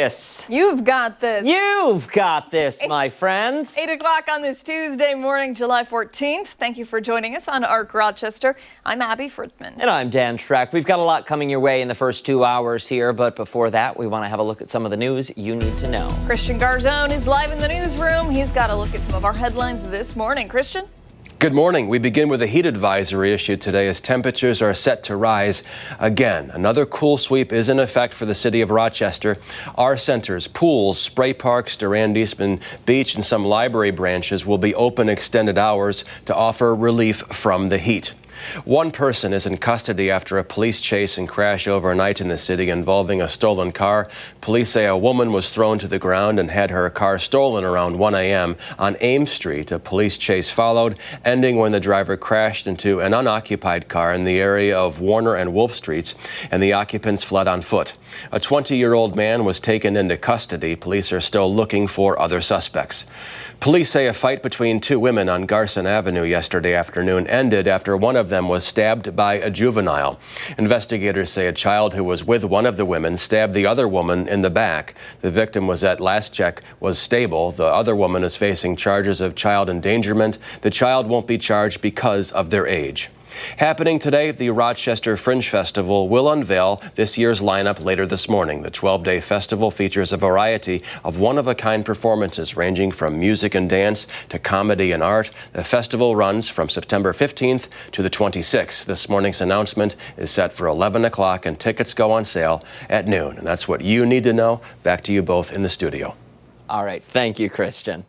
this. You've got this. You've got this, my friends. 8 o'clock on this Tuesday morning, July 14th. Thank you for joining us on ARC Rochester. I'm Abby Friedman. And I'm Dan Schreck. We've got a lot coming your way in the first 2 hours here, but before that, we want to have a look at some of the news you need to know. Christian Garzone is live in the newsroom. He's got a look at some of our headlines this morning. Christian? Good morning. We begin with a heat advisory issued today as temperatures are set to rise again. Another cool sweep is in effect for the city of Rochester. Our centers, pools, spray parks, Durand Eastman Beach, and some library branches will be open extended hours to offer relief from the heat. One person is in custody after a police chase and crash overnight in the city involving a stolen car. Police say a woman was thrown to the ground and had her car stolen around 1 a.m. on Ames Street. A police chase followed, ending when the driver crashed into an unoccupied car in the area of Warner and Wolf Streets, and the occupants fled on foot. A 20-year-old man was taken into custody. Police are still looking for other suspects. Police say a fight between two women on Garson Avenue yesterday afternoon ended after one of them was stabbed by a juvenile. Investigators say a child who was with one of the women stabbed the other woman in the back. The victim was at last check was stable. The other woman is facing charges of child endangerment. The child won't be charged because of their age. Happening today, the Rochester Fringe Festival will unveil this year's lineup later this morning. The 12-day festival features a variety of one-of-a-kind performances ranging from music and dance to comedy and art. The festival runs from September 15th to the 26th. This morning's announcement is set for 11 o'clock and tickets go on sale at noon. And that's what you need to know. Back to you both in the studio. All right. Thank you, Christian.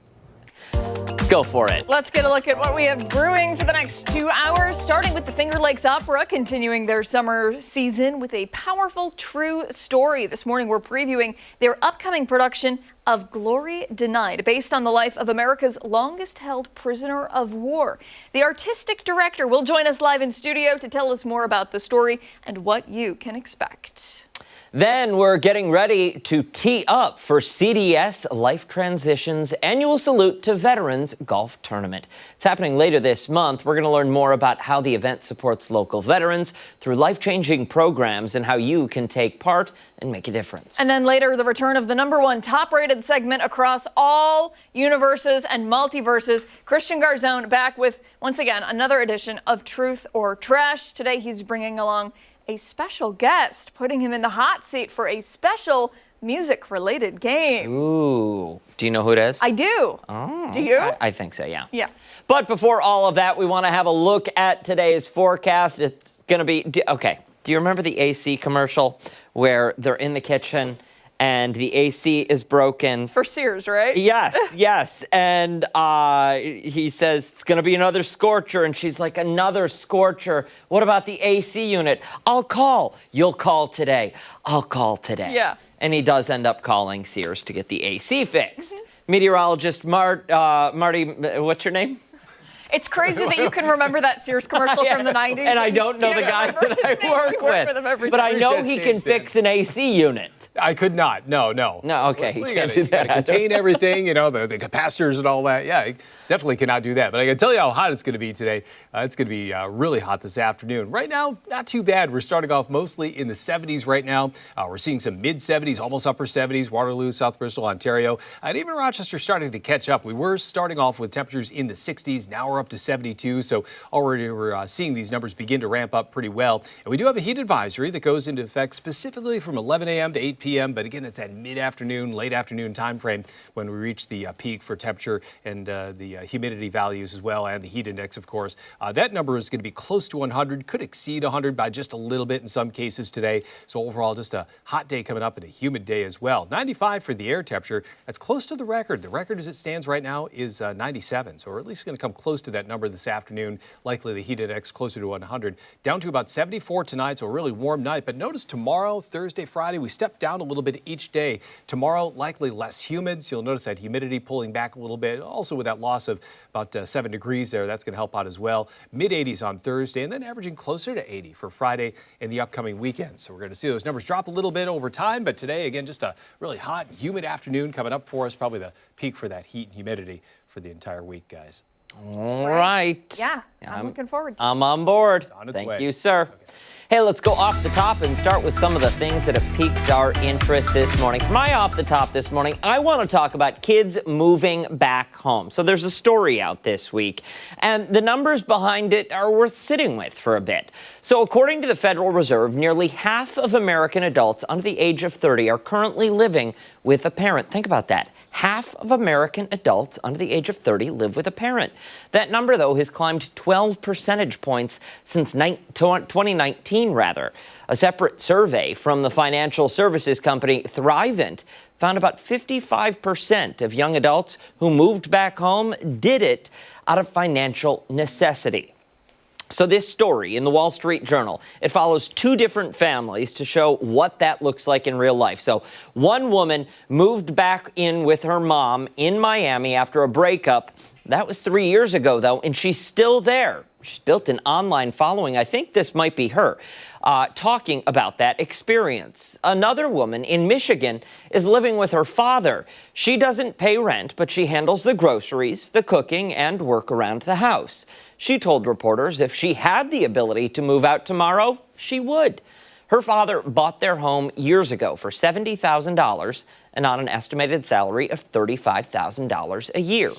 Go for it. Let's get a look at what we have brewing for the next 2 hours, starting with the Finger Lakes Opera, continuing their summer season with a powerful true story. This morning, we're previewing their upcoming production of Glory Denied, based on the life of America's longest-held prisoner of war. The artistic director will join us live in studio to tell us more about the story and what you can expect. Then we're getting ready to tee up for CDS Life Transitions Annual Salute to Veterans Golf Tournament. It's happening later this month. We're going to learn more about how the event supports local veterans through life-changing programs and how you can take part and make a difference. And then later, the return of the #1 top-rated segment across all universes and multiverses. Christian Garzone back with, once again, another edition of Truth or Trash. Today, he's bringing along a special guest, putting him in the hot seat for a special music-related game. Ooh. Do you know who it is? I do. Oh, do you? I think so, yeah. Yeah. But before all of that, we want to have a look at today's forecast. It's going to be, okay, do you remember the AC commercial where they're in the kitchen and the AC is broken? It's for Sears, right? Yes, yes. And he says, it's going to be another scorcher. And she's like, another scorcher? What about the AC unit? I'll call. You'll call today. I'll call today. Yeah. And he does end up calling Sears to get the AC fixed. Meteorologist Marty, what's your name? It's crazy that you can remember that Sears commercial from the 90s. And I don't know the guy that I work with. But I know he can fix an AC unit. I could not. No. No, okay. He can't do do that. Contain everything, the capacitors and all that. Yeah, I definitely cannot do that. But I can tell you how hot it's going to be today. It's going to be really hot this afternoon. Right now, not too bad. We're starting off mostly in the 70s right now. We're seeing some mid-70s, almost upper 70s, Waterloo, South Bristol, Ontario. And even Rochester starting to catch up. We were starting off with temperatures in the 60s. Now we're up to 72. So already we're seeing these numbers begin to ramp up pretty well. And we do have a heat advisory that goes into effect specifically from 11 a.m. to 8 p.m. But again, it's that mid-afternoon, late afternoon time frame when we reach the peak for temperature and the humidity values as well, and the heat index, of course. That number is going to be close to 100, could exceed 100 by just a little bit in some cases today. So overall, just a hot day coming up and a humid day as well. 95 for the air temperature. That's close to the record. The record as it stands right now is 97. So we're at least going to come close to that number this afternoon. Likely the heat index closer to 100. Down to about 74 tonight, so a really warm night. But notice tomorrow, Thursday, Friday, we step down a little bit each day. Tomorrow, likely less humid. So you'll notice that humidity pulling back a little bit. Also with that loss of about 7 degrees there, that's going to help out as well. Mid-80s on Thursday, and then averaging closer to 80 for Friday and the upcoming weekend. So we're going to see those numbers drop a little bit over time. But today, again, just a really hot, humid afternoon coming up for us. Probably the peak for that heat and humidity for the entire week, guys. All right. Yeah, I'm looking forward to it. I'm on board. On its Thank way. you, sir. Okay. Hey, let's go off the top and start with some of the things that have piqued our interest this morning. For my off the top this morning, I want to talk about kids moving back home. So there's a story out this week, and the numbers behind it are worth sitting with for a bit. So according to the Federal Reserve, nearly half of American adults under the age of 30 are currently living with a parent. Think about that. Half of American adults under the age of 30 live with a parent. That number, though, has climbed 12 percentage points since 2019, rather. A separate survey from the financial services company Thrivent found about 55% of young adults who moved back home did it out of financial necessity. So this story in the Wall Street Journal, it follows two different families to show what that looks like in real life. So one woman moved back in with her mom in Miami after a breakup. That was 3 years ago, though, and she's still there. She's built an online following. I think this might be her talking about that experience. Another woman in Michigan is living with her father. She doesn't pay rent, but she handles the groceries, the cooking, and work around the house. She told reporters if she had the ability to move out tomorrow, she would. Her father bought their home years ago for $70,000 and on an estimated salary of $35,000 a year.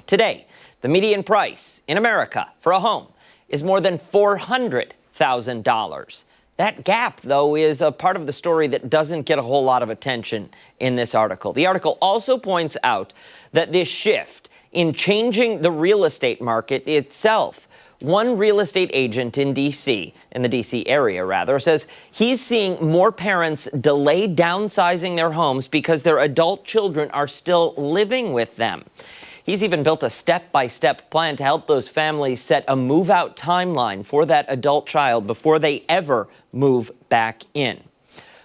Today, the median price in America for a home is more than $400,000. That gap, though, is a part of the story that doesn't get a whole lot of attention in this article. The article also points out that this shift in changing the real estate market itself. One real estate agent in D.C., in the D.C. area rather, says he's seeing more parents delay downsizing their homes because their adult children are still living with them. He's even built a step-by-step plan to help those families set a move-out timeline for that adult child before they ever move back in.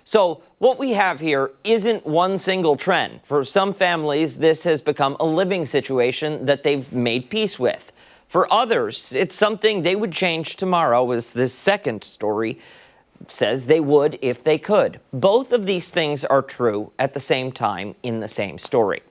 So what we have here isn't one single trend. For some families, this has become a living situation that they've made peace with. For others, it's something they would change tomorrow, as this second story says they would if they could. Both of these things are true at the same time in the same story.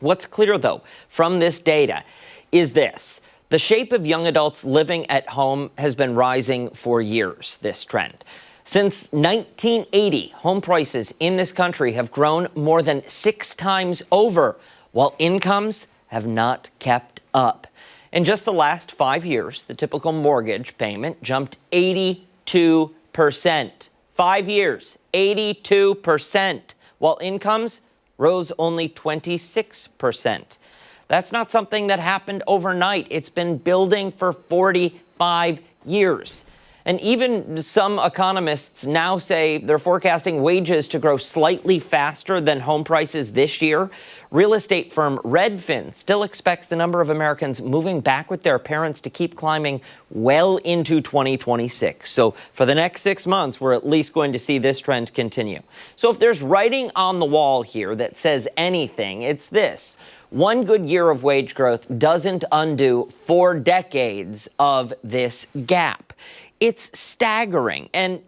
What's clear, though, from this data is this. The shape of young adults living at home has been rising for years, this trend. Since 1980, home prices in this country have grown more than 6 times over, while incomes have not kept up. In just the last 5 years, the typical mortgage payment jumped 82%. 5 years, 82%, while incomes rose only 26%. That's not something that happened overnight. It's been building for 45 years. And even some economists now say they're forecasting wages to grow slightly faster than home prices this year. Real estate firm Redfin still expects the number of Americans moving back with their parents to keep climbing well into 2026. So for the next 6 months, we're at least going to see this trend continue. So if there's writing on the wall here that says anything, it's this. One good year of wage growth doesn't undo 4 decades of this gap. It's staggering. And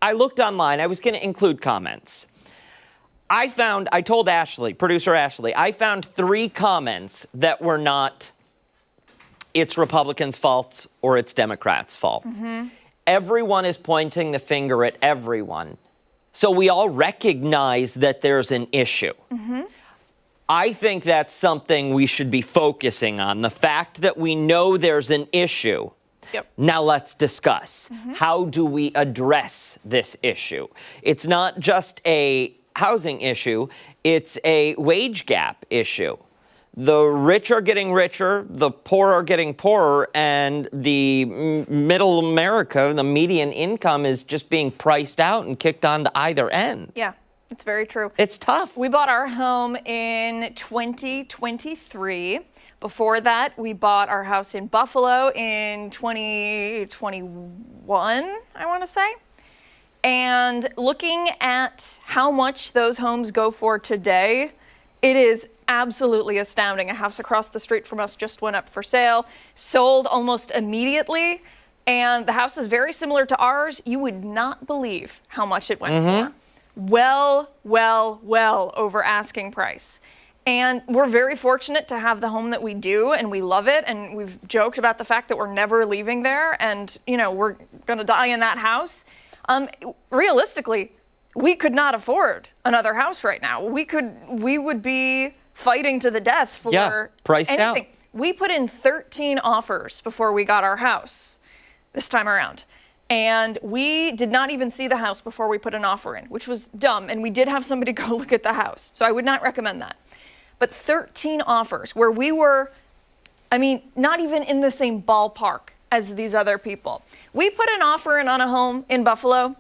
I looked online. I was going to include comments. I told Ashley, producer Ashley, I found 3 comments that were not, it's Republicans' fault or it's Democrats' fault. Mm-hmm. Everyone is pointing the finger at everyone. So we all recognize that there's an issue. Mm-hmm. I think that's something we should be focusing on, the fact that we know there's an issue. Yep. Now let's discuss. Mm-hmm. How do we address this issue? It's not just a housing issue, it's a wage gap issue. The rich are getting richer, the poor are getting poorer, and the middle America, the median income is just being priced out and kicked on to either end. Yeah, it's very true. It's tough. We bought our home in 2023. Before that, we bought our house in Buffalo in 2021, I want to say. And looking at how much those homes go for today, it is absolutely astounding. A house across the street from us just went up for sale, sold almost immediately, and the house is very similar to ours. You would not believe how much it went for. Well over asking price. And we're very fortunate to have the home that we do, and we love it. And we've joked about the fact that we're never leaving there, and we're going to die in that house. Realistically, we could not afford another house right now. We would be fighting to the death for priced anything. out. We put in 13 offers before we got our house this time around. And we did not even see the house before we put an offer in, which was dumb. And we did have somebody go look at the house. So I would not recommend that. But 13 offers where we were, not even in the same ballpark as these other people. We put an offer in on a home in Buffalo.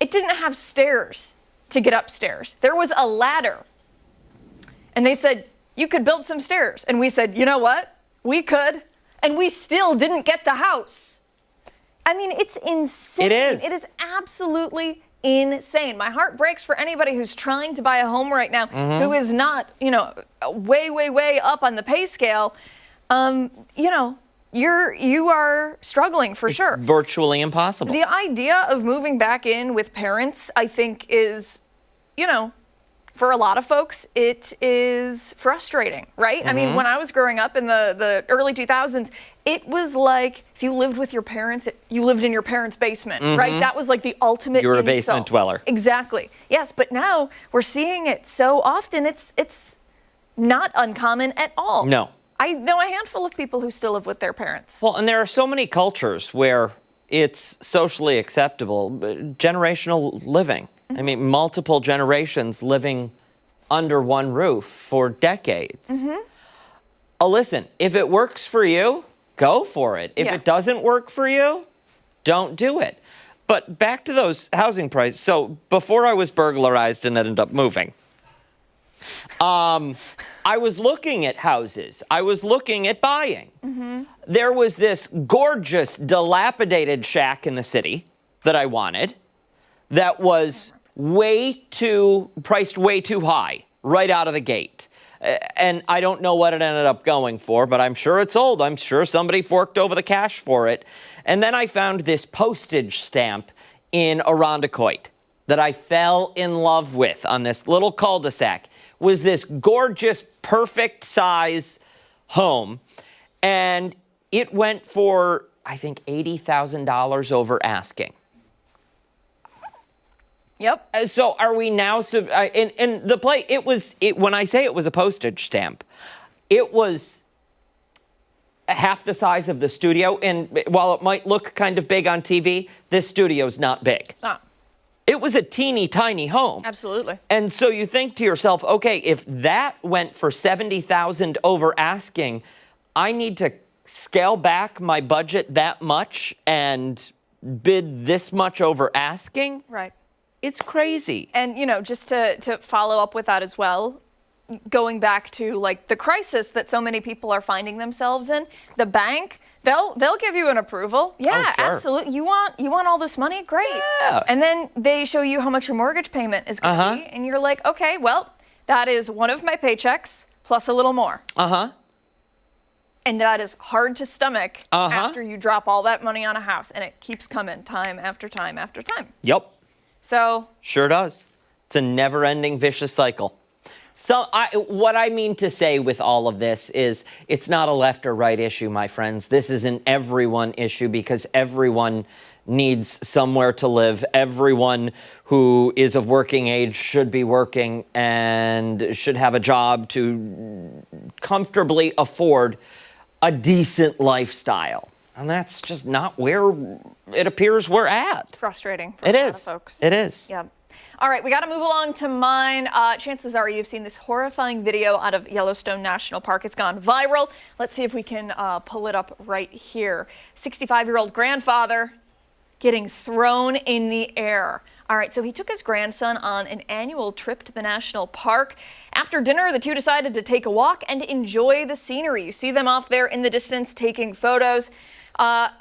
It didn't have stairs to get upstairs. There was a ladder. And they said, you could build some stairs. And we said, you know what? We could. And we still didn't get the house. It's insane. It is. It is absolutely insane. My heart breaks for anybody who's trying to buy a home right now who is not, way, way, way up on the pay scale. You are struggling for sure. Virtually impossible. The idea of moving back in with parents, I think, is, for a lot of folks, it is frustrating, right? When I was growing up in the early 2000s, it was like if you lived with your parents, you lived in your parents' basement, right? That was like the ultimate You were a insult. basement dweller. Exactly. Yes, but now we're seeing it so often, it's not uncommon at all. No. I know a handful of people who still live with their parents. Well, and there are so many cultures where it's socially acceptable, but generational living. Multiple generations living under one roof for decades. Listen, if it works for you, go for it. If it doesn't work for you, don't do it. But back to those housing prices. So before I was burglarized and ended up moving, I was looking at houses. I was looking at buying. There was this gorgeous, dilapidated shack in the city that I wanted that was priced way too high right out of the gate. And I don't know what it ended up going for, but I'm sure it's old. I'm sure somebody forked over the cash for it. And then I found this postage stamp in Irondequoit that I fell in love with on this little cul-de-sac. Was this gorgeous, perfect size home. And it went for, I think, $80,000 over asking. Yep. So are we now, in the play, when I say it was a postage stamp, it was half the size of the studio. And while it might look kind of big on TV, this studio's not big. It's not. It was a teeny tiny home. Absolutely. And so you think to yourself, okay, if that went for $70,000 over asking, I need to scale back my budget that much and bid this much over asking? Right. It's crazy. And, just to follow up with that as well, going back to the crisis that so many people are finding themselves in, the bank, they'll give you an approval. Yeah, sure. Absolutely. You want all this money? Great. Yeah. And then they show you how much your mortgage payment is going to be. And you're like, okay, well, that is one of my paychecks plus a little more. And that is hard to stomach after you drop all that money on a house. And it keeps coming time after time after time. Yep. So. Sure does. It's a never-ending vicious cycle. So what I mean to say with all of this is it's not a left or right issue, my friends. This is an everyone issue because everyone needs somewhere to live. Everyone who is of working age should be working and should have a job to comfortably afford a decent lifestyle. And that's just not where it appears we're at. Frustrating for It a lot is. of folks. It is. Yeah. All right, we got to move along to mine. Chances are you've seen this horrifying video out of Yellowstone National Park. It's gone viral. Let's see if we can pull it up right here. 65-year-old grandfather getting thrown in the air. All right, so he took his grandson on an annual trip to the national park. After dinner, the two decided to take a walk and enjoy the scenery. You see them off there in the distance taking photos. The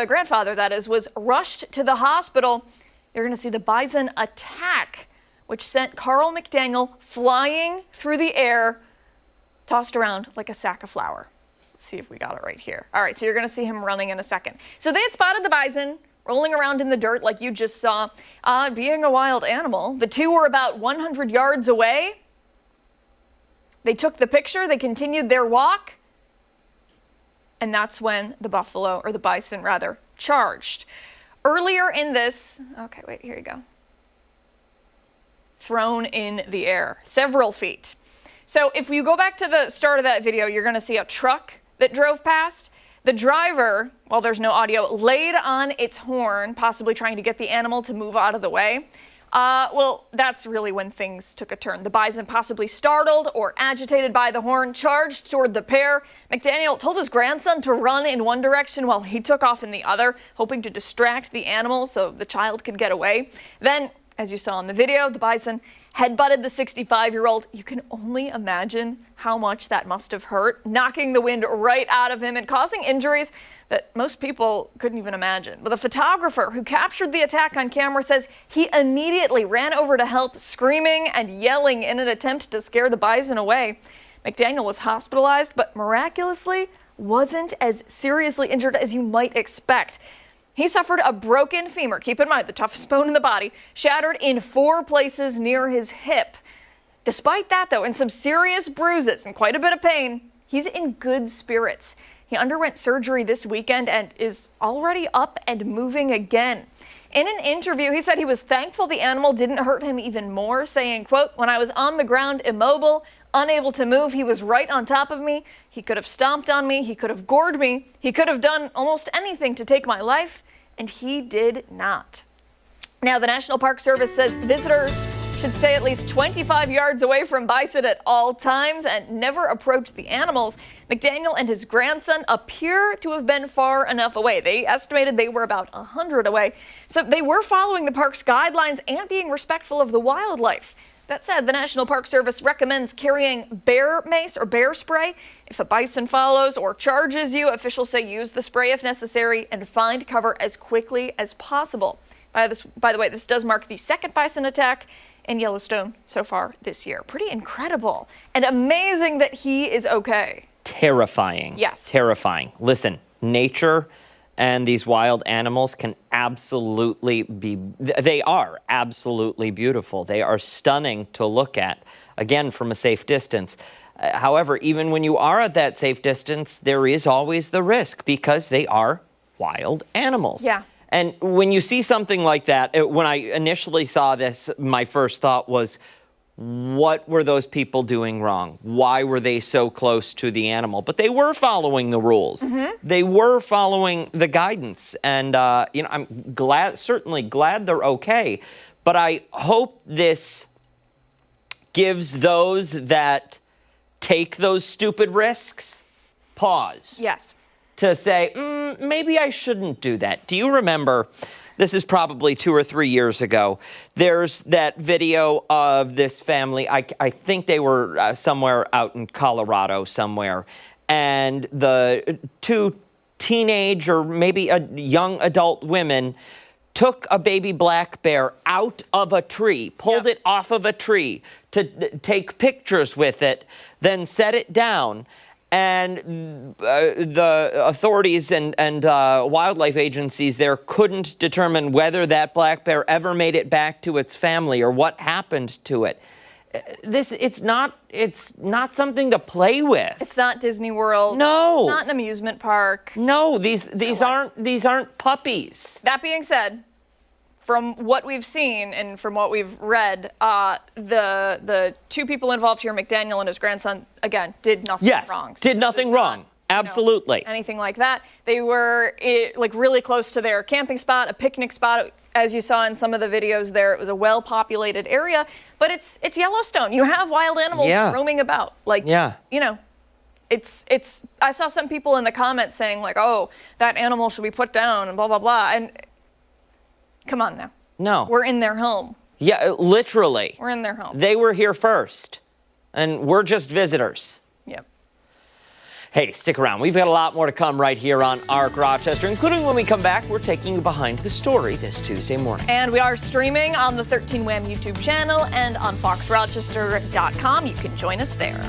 grandfather, that is, was rushed to the hospital. You're going to see the bison attack, which sent Carl McDaniel flying through the air, tossed around like a sack of flour. Let's see if we got it right here. All right, so you're going to see him running in a second. So they had spotted the bison rolling around in the dirt like you just saw, being a wild animal. The two were about 100 yards away, They took the picture, they continued their walk, and that's when the buffalo, or the bison rather, charged. Earlier in this, okay, wait, here you go. Thrown in the air, several feet. So if you go back to the start of that video, you're going to see a truck that drove past. The driver, while there's no audio, laid on its horn, possibly trying to get the animal to move out of the way. Well, that's really when things took a turn. The bison, possibly startled or agitated by the horn, charged toward the pair. McDaniel told his grandson to run in one direction while he took off in the other, hoping to distract the animal so the child could get away. Then, as you saw in the video, the bison headbutted the 65-year-old. You can only imagine how much that must have hurt, knocking the wind right out of him and causing injuries that most people couldn't even imagine. But the photographer who captured the attack on camera says he immediately ran over to help, screaming and yelling in an attempt to scare the bison away. McDaniel was hospitalized, but miraculously wasn't as seriously injured as you might expect. He suffered a broken femur, keep in mind, the toughest bone in the body, shattered in 4 places near his hip. Despite that, though, and some serious bruises and quite a bit of pain, he's in good spirits. He underwent surgery this weekend and is already up and moving again. In an interview, he said he was thankful the animal didn't hurt him even more, saying, quote, "When I was on the ground immobile, unable to move, he was right on top of me. He could have stomped on me. He could have gored me. He could have done almost anything to take my life, and he did not." Now, the National Park Service says visitors should stay at least 25 yards away from bison at all times and never approach the animals. McDaniel and his grandson appear to have been far enough away. They estimated they were about 100 away. So they were following the park's guidelines and being respectful of the wildlife. That said, the National Park Service recommends carrying bear mace or bear spray. If a bison follows or charges you, officials say use the spray if necessary and find cover as quickly as possible. By the way, this does mark the second bison attack in Yellowstone so far this year. Pretty incredible and amazing that he is okay. Terrifying. Yes. Terrifying. Listen, nature and these wild animals can absolutely they are absolutely beautiful. They are stunning to look at, again, from a safe distance. However, even when you are at that safe distance, there is always the risk because they are wild animals. Yeah. And when you see something like that, when I initially saw this, my first thought was, what were those people doing wrong? Why were they so close to the animal? But they were following the rules. Mm-hmm. They were following the guidance. And, I'm certainly glad they're okay. But I hope this gives those that take those stupid risks pause. Yes. To say, maybe I shouldn't do that. Do you remember, this is probably 2 or 3 years ago, there's that video of this family, I think they were somewhere out in Colorado somewhere, and the 2 teenage or maybe young adult women took a baby black bear out of a tree, pulled it off of a tree to take pictures with it, then set it down. And the authorities and wildlife agencies there couldn't determine whether that black bear ever made it back to its family or what happened to it. It's not something to play with. It's not Disney World. No. It's not an amusement park. No, these aren't puppies. That being said, from what we've seen and from what we've read, the 2 people involved here, McDaniel and his grandson, again, did nothing wrong. Yes, did nothing wrong. Absolutely. Anything like that. They were really close to their camping spot, a picnic spot. As you saw in some of the videos there, it was a well-populated area. But it's Yellowstone. You have wild animals roaming about. It's. I saw some people in the comments saying like, "Oh, that animal should be put down," and blah blah blah. And come on now. No. We're in their home. Yeah, literally. We're in their home. They were here first, and we're just visitors. Yep. Hey, stick around. We've got a lot more to come right here on ARC Rochester, including when we come back, we're taking you behind the story this Tuesday morning. And we are streaming on the 13 Wham YouTube channel and on foxrochester.com. You can join us there.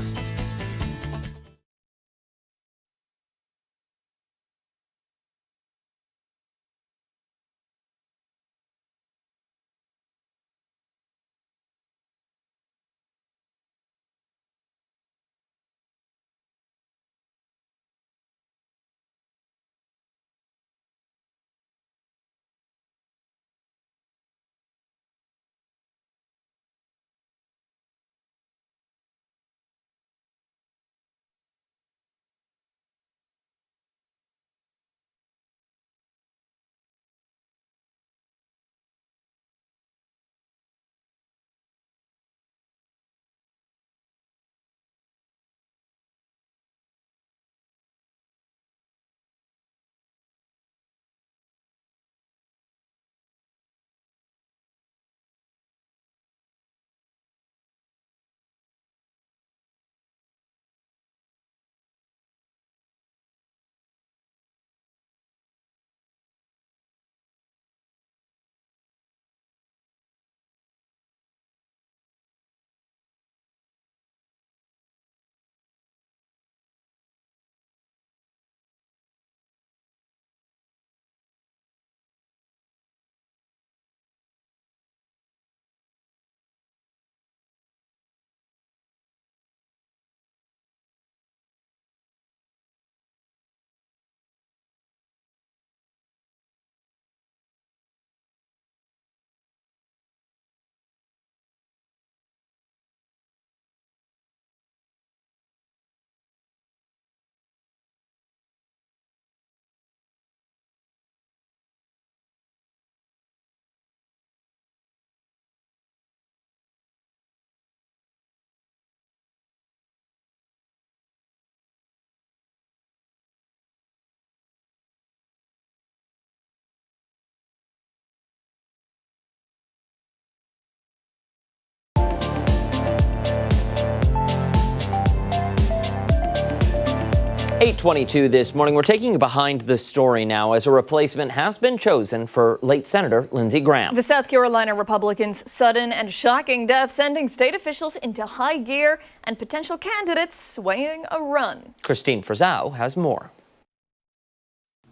8:22 this morning. We're taking you behind the story now as a replacement has been chosen for late Senator Lindsey Graham. The South Carolina Republican's sudden and shocking death sending state officials into high gear and potential candidates weighing a run. Christine Frizzau has more.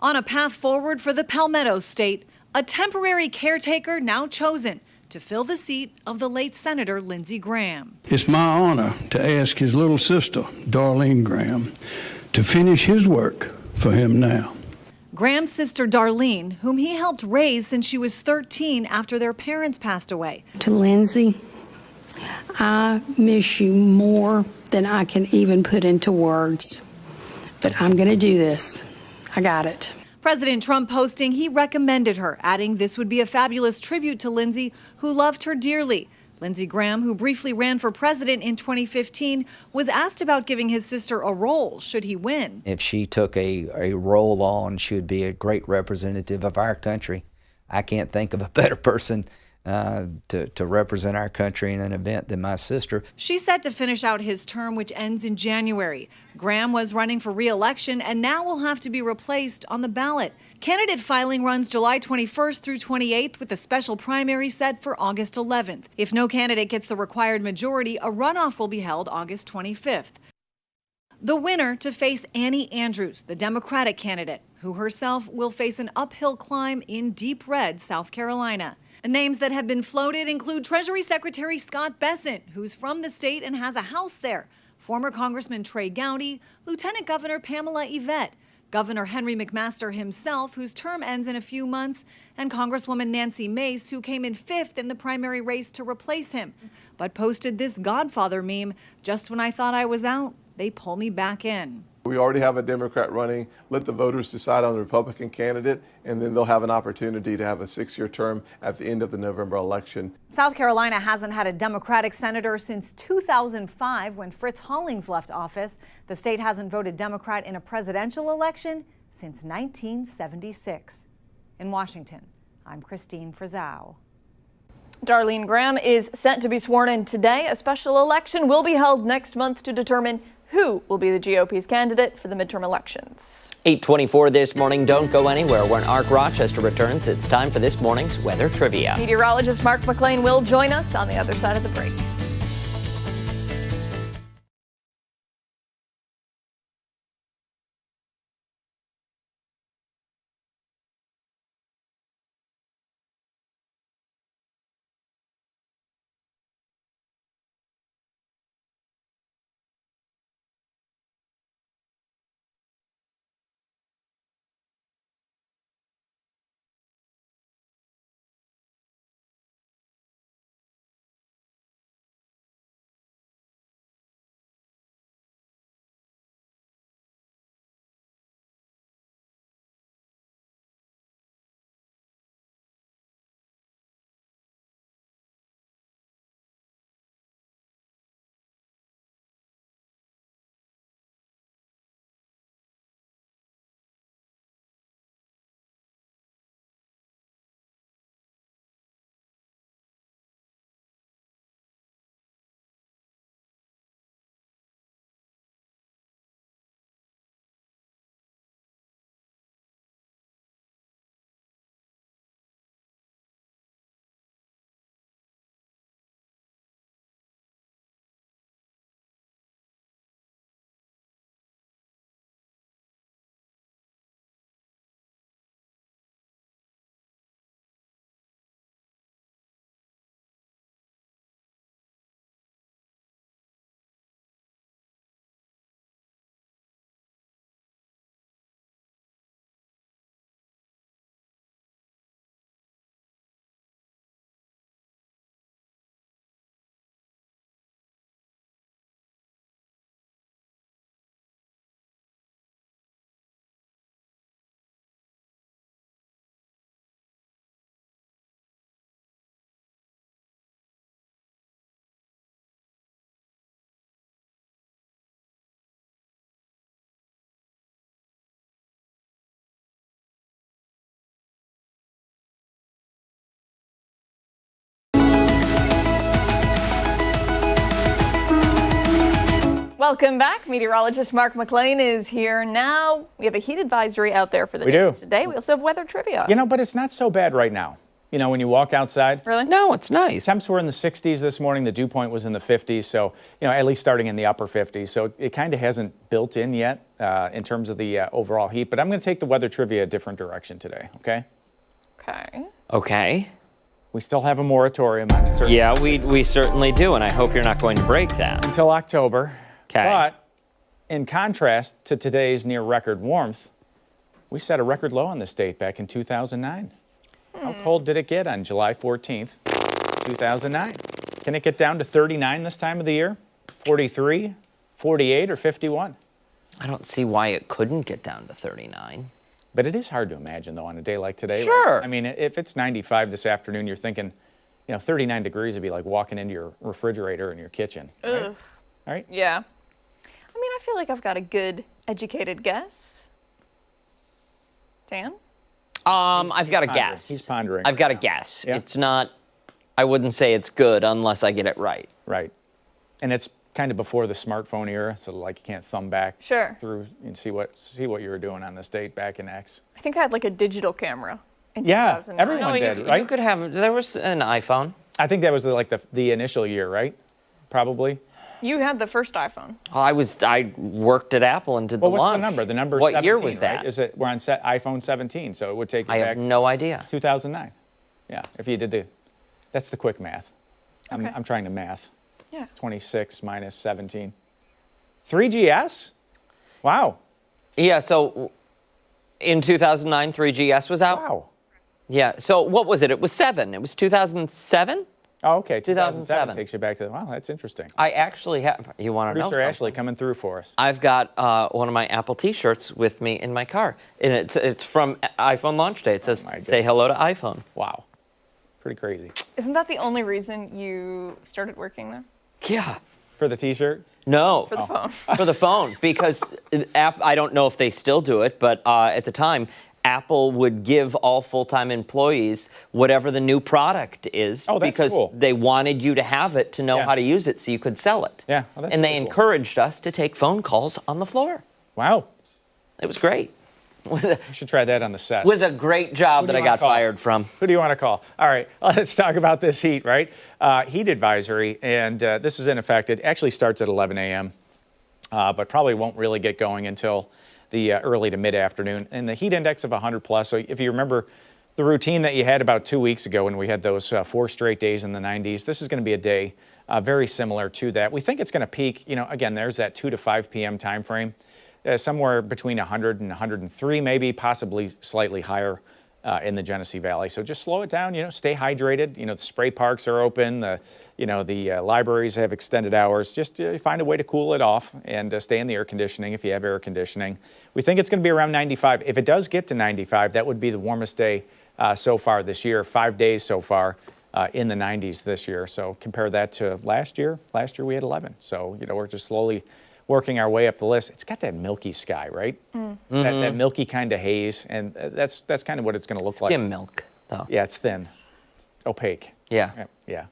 On a path forward for the Palmetto State, a temporary caretaker now chosen to fill the seat of the late Senator Lindsey Graham. It's my honor to ask his little sister, Darlene Graham, to finish his work for him now. Graham's sister Darlene, whom he helped raise since she was 13 after their parents passed away. To Lindsey, I miss you more than I can even put into words. But I'm going to do this. I got it. President Trump posting he recommended her, adding this would be a fabulous tribute to Lindsey, who loved her dearly. Lindsey Graham, who briefly ran for president in 2015, was asked about giving his sister a role should he win. If she took a role on, she would be a great representative of our country. I can't think of a better person to represent our country in an event than my sister. She's set to finish out his term, which ends in January. Graham was running for re-election and now will have to be replaced on the ballot. Candidate filing runs July 21st through 28th with a special primary set for August 11th. If no candidate gets the required majority, a runoff will be held August 25th. The winner to face Annie Andrews, the Democratic candidate, who herself will face an uphill climb in deep red South Carolina. Names that have been floated include Treasury Secretary Scott Bessent, who's from the state and has a house there, former Congressman Trey Gowdy, Lieutenant Governor Pamela Yvette, Governor Henry McMaster himself, whose term ends in a few months, and Congresswoman Nancy Mace, who came in 5th in the primary race to replace him, but posted this Godfather meme, "Just when I thought I was out, they pull me back in." We already have a Democrat running. Let the voters decide on the Republican candidate, and then they'll have an opportunity to have a 6-year term at the end of the November election. South Carolina hasn't had a Democratic senator since 2005 when Fritz Hollings left office. The state hasn't voted Democrat in a presidential election since 1976. In Washington, I'm Christine Frizzau. Darlene Graham is set to be sworn in today. A special election will be held next month to determine who will be the GOP's candidate for the midterm elections. 8:24 this morning. Don't go anywhere. When Ark Rochester returns, it's time for this morning's weather trivia. Meteorologist Mark McLean will join us on the other side of the break. Welcome back. Meteorologist Mark McLean is here now. We have a heat advisory out there for the day today. We also have weather trivia. You know, but it's not so bad right now. You know, when you walk outside. Really? No, it's nice. Temps were in the 60s this morning. The dew point was in the 50s. So, you know, at least starting in the upper 50s. So it kind of hasn't built in yet in terms of the overall heat. But I'm going to take the weather trivia a different direction today, okay? Okay. Okay. We still have a moratorium on certain Yeah, we certainly do, and I hope you're not going to break that. until October. 'Kay. But in contrast to today's near record warmth, we set a record low in the state back in 2009. How cold did it get on July 14th, 2009? Can it get down to 39 this time of the year? 43, 48, or 51? I don't see why it couldn't get down to 39. But it is hard to imagine, though, on a day like today. Sure. Like, I mean, if it's 95 this afternoon, you're thinking, you know, 39 degrees would be like walking into your refrigerator in your kitchen. Right? Ugh. All right? Yeah. I mean, I feel like I've got a good educated guess. Dan? I've got a pondering. guess. He's pondering I've got a right now. guess. Yeah. It's not, I wouldn't say it's good unless I get it right. Right. And it's kind of before the smartphone era, so like you can't thumb back Sure. through and see what you were doing on this date back in X. I think I had like a digital camera in Yeah, 2009. everyone did, right? You could have, there was an iPhone. I think that was like the initial year, right? Probably. You had the first iPhone. I worked at Apple and did Well, the what's launch. the number? The number What 17, year was right? that? Is it? We're on iPhone 17, so it would take you I back have no idea. 2009. Yeah, if you did that's the quick math. Okay. I'm trying to math. Yeah. 26 minus 17. 3GS? Wow. Yeah, so in 2009, 3GS was out? Wow. Yeah, so what was it? It was 7. It was 2007? Oh, okay. 2007 takes you back to, wow, that's interesting. I actually have, you want to know Producer something? Ashley coming through for us. I've got one of my Apple T-shirts with me in my car, and it's from iPhone launch day. It says, my say hello to iPhone. Wow. Pretty crazy. Isn't that the only reason you started working there? Yeah. For the T-shirt? No. For the phone. For the phone, because I don't know if they still do it, but at the time, Apple would give all full-time employees whatever the new product is because cool. they wanted you to have it to know Yeah. how to use it so you could sell it. Yeah, well, that's and they really cool. encouraged us to take phone calls on the floor. Wow. It was great. It We should try that on the set. was a great job Who that do I you wanna got call? fired from. Who do you want to call? All right, let's talk about this heat, right? Heat advisory, and this is in effect. It actually starts at 11 a.m., but probably won't really get going until the early to mid-afternoon. And the heat index of 100 plus. So if you remember the routine that you had about 2 weeks ago when we had those 4 straight days in the 90s, this is going to be a day very similar to that. We think it's going to peak, you know, again, there's that 2 to 5 p.m. time frame, somewhere between 100 and 103, maybe possibly slightly higher in the Genesee Valley. So just slow it down, you know, stay hydrated. You know, the spray parks are open, the libraries have extended hours. Just find a way to cool it off and stay in the air conditioning if you have air conditioning. We think it's going to be around 95. If it does get to 95, that would be the warmest day so far this year, 5 days so far in the 90s this year. So compare that to last year. Last year we had 11. So, you know, we're just slowly working our way up the list. It's got that milky sky, right? That milky kind of haze, and that's kind of what it's going to look like. Skim milk, though. Yeah, it's thin. It's opaque. Yeah. Yeah.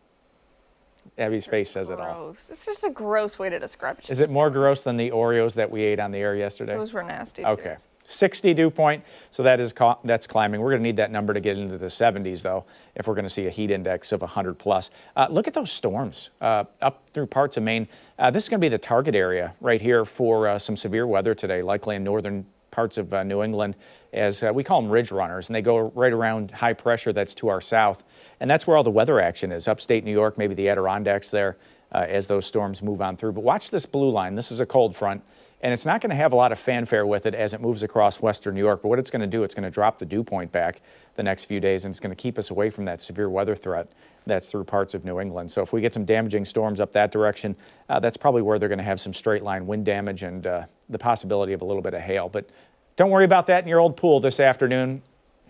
Abby's face says it all. Gross. It's just a gross way to describe it. Is it more gross than the Oreos that we ate on the air yesterday? Those were nasty. too. Okay. 60 dew point, so that's climbing. We're going to need that number to get into the 70s, though, if we're going to see a heat index of 100 plus. Look at those storms up through parts of Maine. This is going to be the target area right here for some severe weather today, likely in northern parts of New England, as we call them ridge runners, and they go right around high pressure that's to our south. And that's where all the weather action is, upstate New York, maybe the Adirondacks there, as those storms move on through. But watch this blue line. This is a cold front. And it's not going to have a lot of fanfare with it as it moves across western New York. But what it's going to do, it's going to drop the dew point back the next few days, and it's going to keep us away from that severe weather threat that's through parts of New England. So if we get some damaging storms up that direction, that's probably where they're going to have some straight line wind damage and the possibility of a little bit of hail. But don't worry about that in your old pool this afternoon.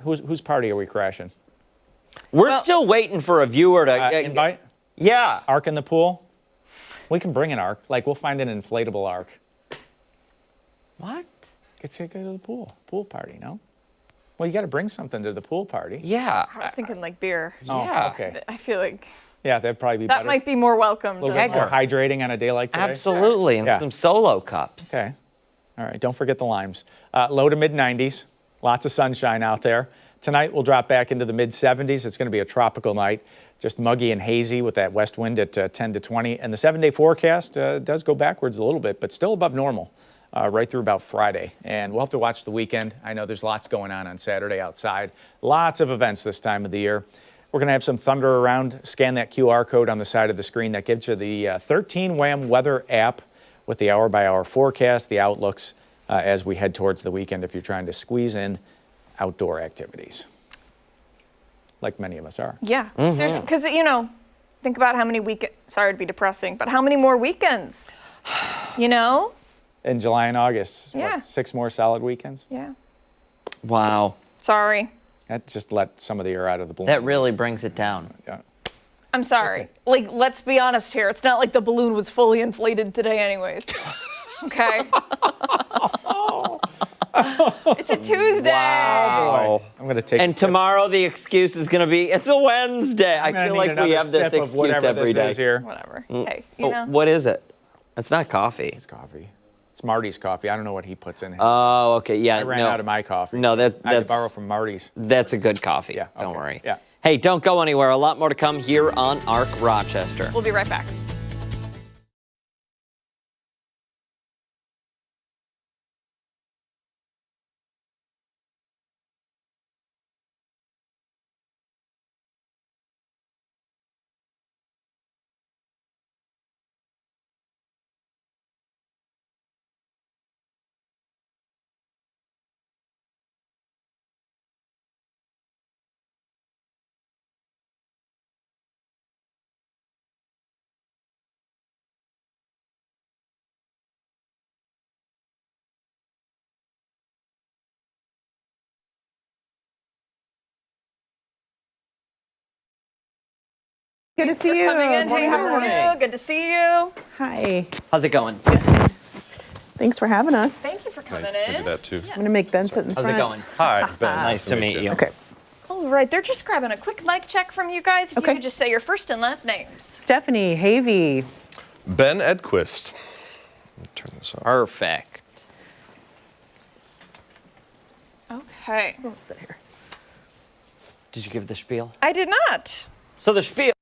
Whose party are we crashing? We're still waiting for a viewer to Invite? Yeah. Ark in the pool? We can bring an ark. Like, we'll find an inflatable ark. What? Get to go to the pool party, no? Well, you got to bring something to the pool party. Yeah. I was thinking like beer. Yeah. Oh, okay. I feel like Yeah, that'd probably be that better. might be more welcome. A little bit more hydrating on a day like today. Absolutely. And Yeah. some solo cups. Okay. All right, don't forget the limes. Low to mid 90s, lots of sunshine out there. Tonight we'll drop back into the mid 70s. It's going to be a tropical night, just muggy and hazy with that west wind at 10 to 20. And the 7-day forecast does go backwards a little bit, but still above normal right through about Friday. And we'll have to watch the weekend. I know there's lots going on Saturday outside. Lots of events this time of the year. We're going to have some thunder around. Scan that QR code on the side of the screen. That gives you the 13 WHAM weather app with the hour-by-hour forecast, the outlooks as we head towards the weekend if you're trying to squeeze in outdoor activities, like many of us are. Yeah, seriously, because think about how many sorry to be depressing, but how many more weekends, In July and August, Yeah. what, 6 more solid weekends? Yeah. Wow. Sorry. That just let some of the air out of the balloon. That really brings it down. Yeah. I'm sorry. Like, let's be honest here. It's not like the balloon was fully inflated today anyways. Okay? It's a Tuesday. Wow. I'm going to take And a sip. tomorrow the excuse is going to be, it's a Wednesday. I I'm gonna feel need like we another have this sip of excuse whatever every this day. is here. Whatever. Mm. Hey, Oh, what is it? It's not coffee. It's coffee. It's Marty's coffee. I don't know what he puts in his. Oh, okay. Yeah. I ran no. out of my coffee. No, so that- I had to that's- borrow from Marty's. That's a good coffee. Yeah, Don't okay. worry. Yeah. Hey, don't go anywhere. A lot more to come here on ARC Rochester. We'll be right back. Good to see you. Coming in. Hey, how morning. are you? Good to see you. Hi. How's it going? Thanks for having us. Thank you for coming in. That too. I'm going to make Ben sit in How's front. it going? Hi, Ben. Nice to meet you. Okay. All right, they're just grabbing a quick mic check from you guys. If Okay. you could just say your first and last names. Stephanie Havey. Ben Edquist. Let me turn this off. Perfect. Okay. I'll sit here. Did you give the spiel? I did not. So the spiel.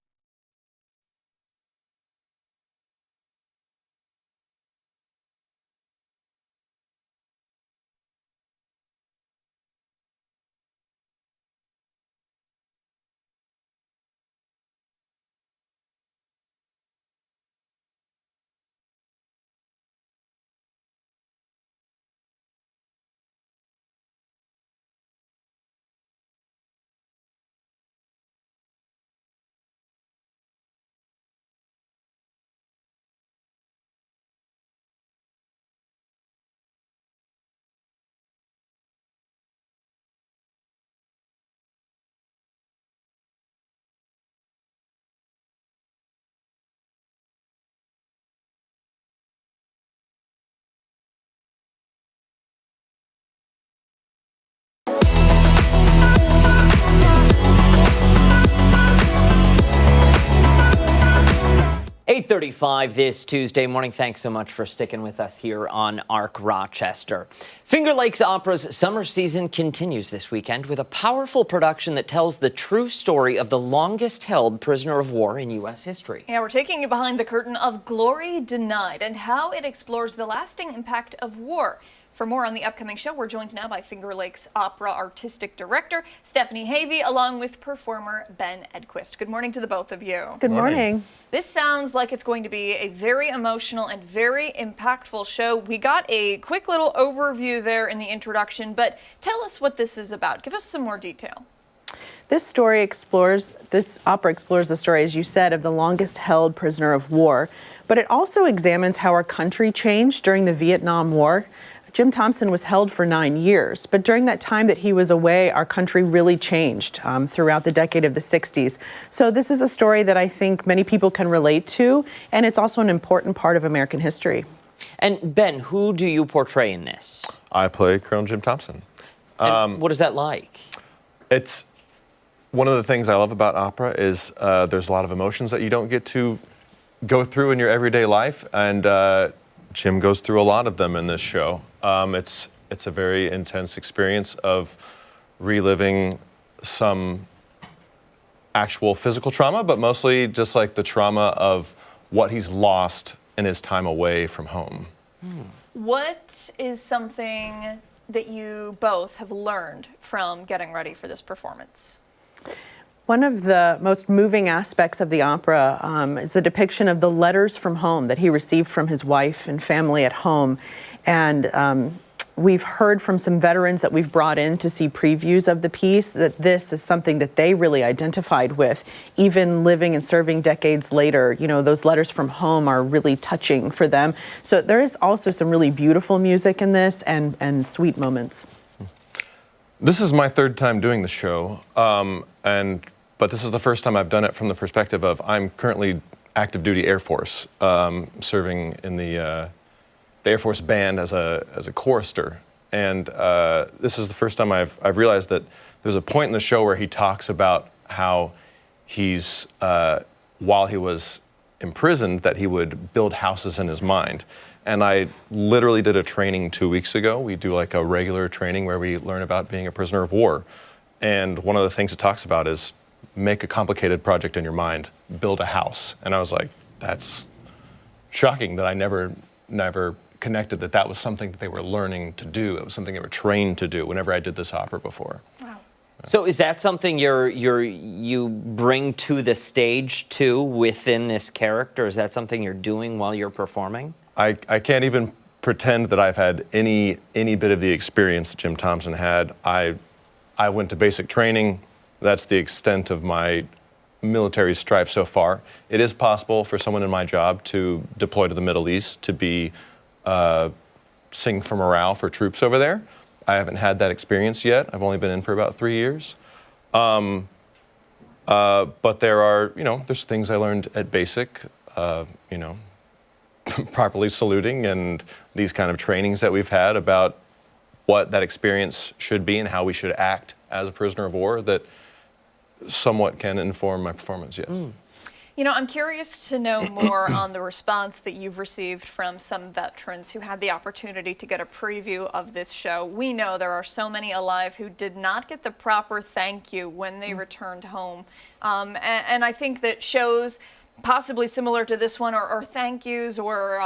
.35 this Tuesday morning. Thanks so much for sticking with us here on ARC Rochester. Finger Lakes Opera's summer season continues this weekend with a powerful production that tells the true story of the longest held prisoner of war in U.S. history. Yeah, we're taking you behind the curtain of Glory Denied and how it explores the lasting impact of war. For more on the upcoming show, we're joined now by Finger Lakes Opera Artistic Director Stephanie Havey, along with performer Ben Edquist. Good morning to the both of you. Good morning. This sounds like it's going to be a very emotional and very impactful show. We got a quick little overview there in the introduction, but tell us what this is about. Give us some more detail. This opera explores the story, as you said, of the longest held prisoner of war, but it also examines how our country changed during the Vietnam War. Jim Thompson was held for 9 years, but during that time that he was away, our country really changed throughout the decade of the 60s. So this is a story that I think many people can relate to, and it's also an important part of American history. And Ben, who do you portray in this? I play Colonel Jim Thompson. And what is that like? It's one of the things I love about opera is there's a lot of emotions that you don't get to go through in your everyday life, and Jim goes through a lot of them in this show. It's a very intense experience of reliving some actual physical trauma, but mostly just like the trauma of what he's lost in his time away from home. What is something that you both have learned from getting ready for this performance? One of the most moving aspects of the opera is the depiction of the letters from home that he received from his wife and family at home. And we've heard from some veterans that we've brought in to see previews of the piece that this is something that they really identified with, even living and serving decades later. You know, those letters from home are really touching for them. So there is also some really beautiful music in this and sweet moments. This is my third time doing the show, but this is the first time I've done it from the perspective of I'm currently active duty Air Force, serving in the Air Force band as a chorister, and this is the first time I've realized that there's a point in the show where he talks about how he's while he was imprisoned that he would build houses in his mind. And I literally did a training 2 weeks ago. We do like a regular training where we learn about being a prisoner of war. And one of the things it talks about is make a complicated project in your mind, build a house. And I was like, that's shocking that I never connected that was something that they were learning to do. It was something they were trained to do whenever I did this opera before. Wow. So is that something you bring to the stage too within this character? Is that something you're doing while you're performing? I can't even pretend that I've had any bit of the experience that Jim Thompson had. I went to basic training. That's the extent of my military strife so far. It is possible for someone in my job to deploy to the Middle East to be sing for morale for troops over there. I haven't had that experience yet. I've only been in for about 3 years. But there are, there's things I learned at basic, properly saluting and these kind of trainings that we've had about what that experience should be and how we should act as a prisoner of war that somewhat can inform my performance, yes. I'm curious to know more on the response that you've received from some veterans who had the opportunity to get a preview of this show. We know there are so many alive who did not get the proper thank you when they returned home. And I think that shows possibly similar to this one or thank yous or,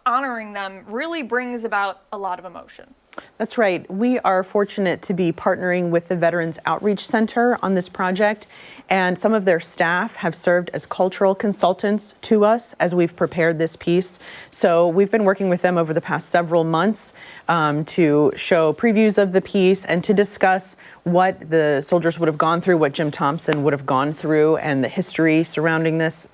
honoring them really brings about a lot of emotion. That's right. We are fortunate to be partnering with the Veterans Outreach Center on this project, and some of their staff have served as cultural consultants to us as we've prepared this piece. So we've been working with them over the past several months to show previews of the piece and to discuss what the soldiers would have gone through, what Jim Thompson would have gone through, and the history surrounding this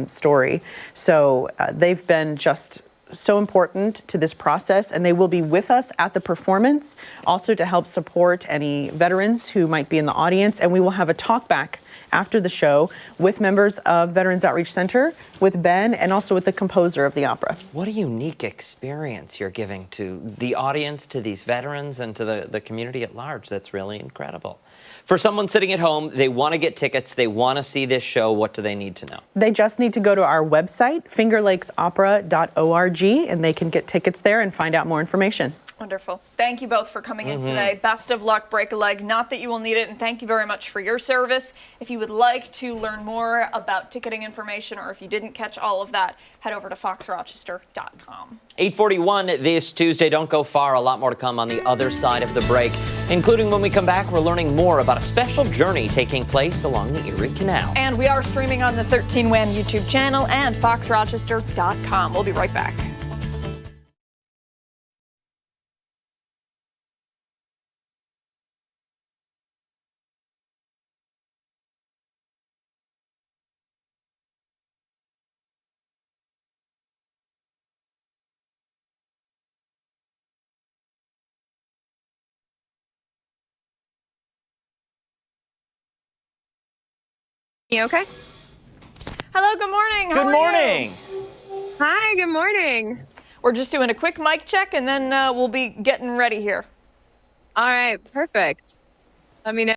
story. So they've been just so important to this process, and they will be with us at the performance, also to help support any veterans who might be in the audience. And we will have a talk back after the show with members of Veterans Outreach Center, with Ben, and also with the composer of the opera. What a unique experience you're giving to the audience, to these veterans, and to the community at large. That's really incredible. For someone sitting at home, they want to get tickets, they want to see this show, what do they need to know? They just need to go to our website, fingerlakesopera.org, and they can get tickets there and find out more information. Wonderful. Thank you both for coming in today. Best of luck, break a leg. Not that you will need it, and thank you very much for your service. If you would like to learn more about ticketing information, or if you didn't catch all of that, head over to foxrochester.com. 8:41 this Tuesday. Don't go far. A lot more to come on the other side of the break, including when we come back, we're learning more about a special journey taking place along the Erie Canal. And we are streaming on the 13 WHAM YouTube channel and foxrochester.com. We'll be right back. You okay? Hello, good morning. How Good morning. Hi, good morning. We're just doing a quick mic check and then we'll be getting ready here. All right, perfect. Let me know.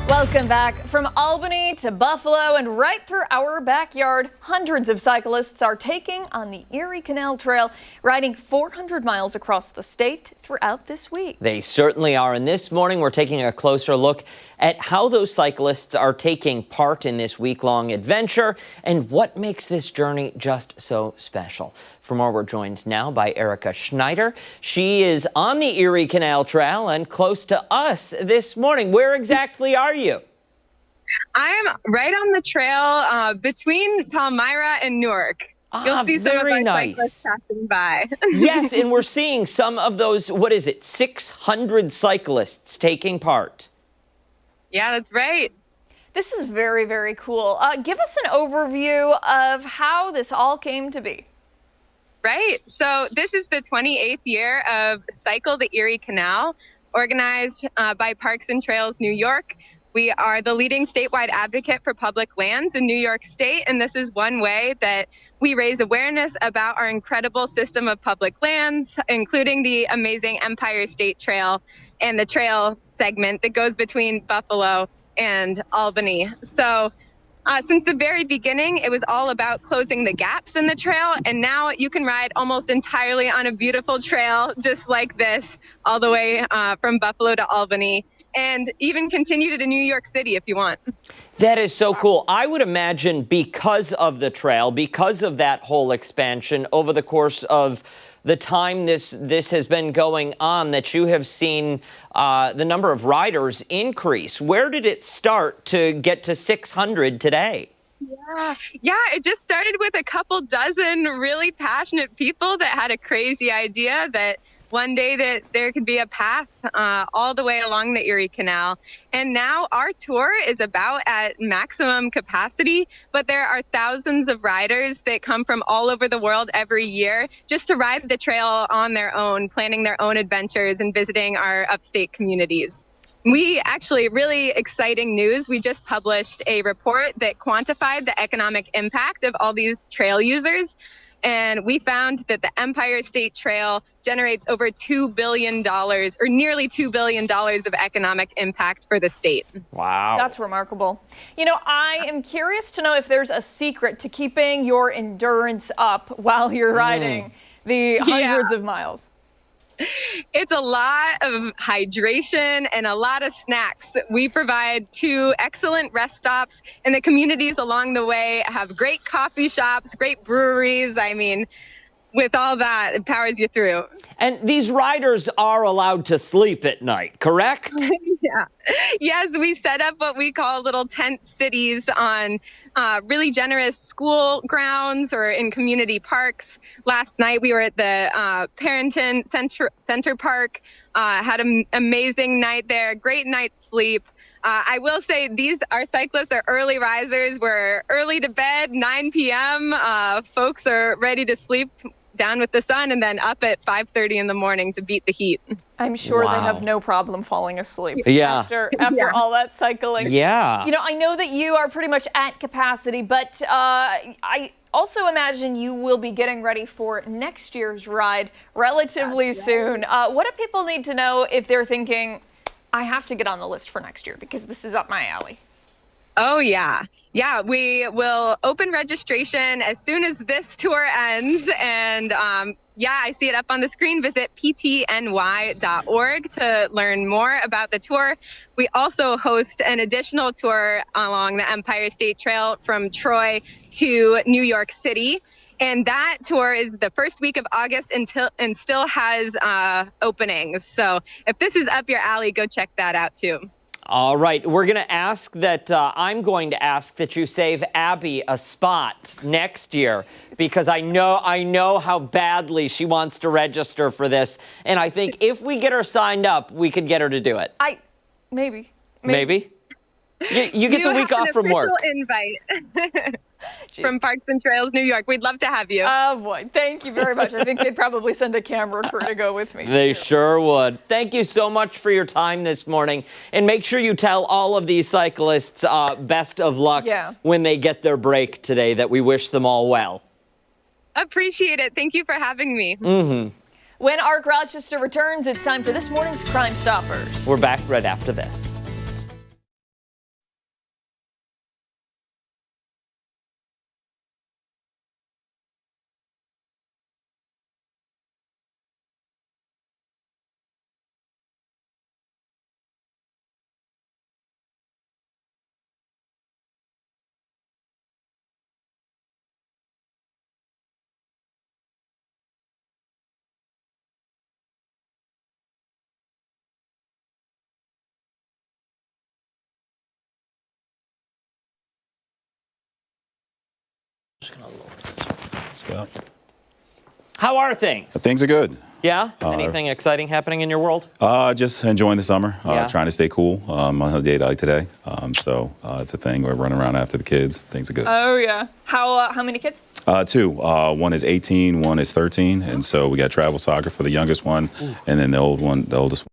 Welcome back. From Albany to Buffalo and right through our backyard, hundreds of cyclists are taking on the Erie Canal Trail, riding 400 miles across the state throughout this week. They certainly are. And this morning, we're taking a closer look at how those cyclists are taking part in this week-long adventure and what makes this journey just so special. For more, we're joined now by Erica Schneider. She is on the Erie Canal Trail and close to us this morning. Where exactly are you? I'm right on the trail between Palmyra and Newark. You'll see some of our cyclists passing by. Yes, and we're seeing some of those, 600 cyclists taking part. Yeah, that's right. This is very, very cool. Give us an overview of how this all came to be. Right. So this is the 28th year of Cycle the Erie Canal, organized by Parks and Trails New York. We are the leading statewide advocate for public lands in New York State, and this is one way that we raise awareness about our incredible system of public lands, including the amazing Empire State Trail and the trail segment that goes between Buffalo and Albany. So since the very beginning, it was all about closing the gaps in the trail, and now you can ride almost entirely on a beautiful trail just like this, all the way from Buffalo to Albany, and even continue to New York City if you want. That is so cool. I would imagine because of the trail, because of that whole expansion over the course of the time this has been going on, that you have seen the number of riders increase. Where did it start to get to 600 today? Yeah, it just started with a couple dozen really passionate people that had a crazy idea that one day that there could be a path all the way along the Erie Canal. And now our tour is about at maximum capacity, but there are thousands of riders that come from all over the world every year just to ride the trail on their own, planning their own adventures and visiting our upstate communities. We actually, really exciting news. We just published a report that quantified the economic impact of all these trail users. And we found that the Empire State Trail generates over $2 billion, or nearly $2 billion of economic impact for the state. Wow. That's remarkable. You know, I am curious to know if there's a secret to keeping your endurance up while you're riding the hundreds of miles. It's a lot of hydration and a lot of snacks. We provide 2 excellent rest stops, and the communities along the way have great coffee shops, great breweries. I mean, with all that, it powers you through. And these riders are allowed to sleep at night, correct? Yeah. Yes, we set up what we call little tent cities on really generous school grounds or in community parks. Last night we were at the Parrington Center Park, had an amazing night there, great night's sleep. I will say our cyclists are early risers. We're early to bed, 9 p.m. Folks are ready to sleep down with the sun and then up at 5:30 in the morning to beat the heat. I'm sure they have no problem falling asleep after all that cycling. Yeah. You know, I know that you are pretty much at capacity, but I also imagine you will be getting ready for next year's ride relatively soon. What do people need to know if they're thinking, I have to get on the list for next year because this is up my alley? Oh, yeah. Yeah, we will open registration as soon as this tour ends. And yeah, I see it up on the screen. Visit ptny.org to learn more about the tour. We also host an additional tour along the Empire State Trail from Troy to New York City. And that tour is the first week of August and still has openings. So if this is up your alley, go check that out too. All right, we're going to ask that, I'm going to ask that you save Abby a spot next year because I know how badly she wants to register for this. And I think if we get her signed up, we could get her to do it. Maybe. Maybe? You get the week off from work. Invite. From Parks and Trails, New York. We'd love to have you. Oh, boy. Thank you very much. I think they'd probably send a camera crew to go with me. They sure would. Thank you so much for your time this morning. And make sure you tell all of these cyclists best of luck when they get their break today, that we wish them all well. Appreciate it. Thank you for having me. When ARC Rochester returns, it's time for this morning's Crime Stoppers. We're back right after this. How are things? Things are good. Yeah? Anything exciting happening in your world? Just enjoying the summer, trying to stay cool on a day like today. So it's a thing. We're running around after the kids. Things are good. Oh, yeah. How many kids? Two. One is 18, one is 13. And so we got travel soccer for the youngest one, and then the oldest one.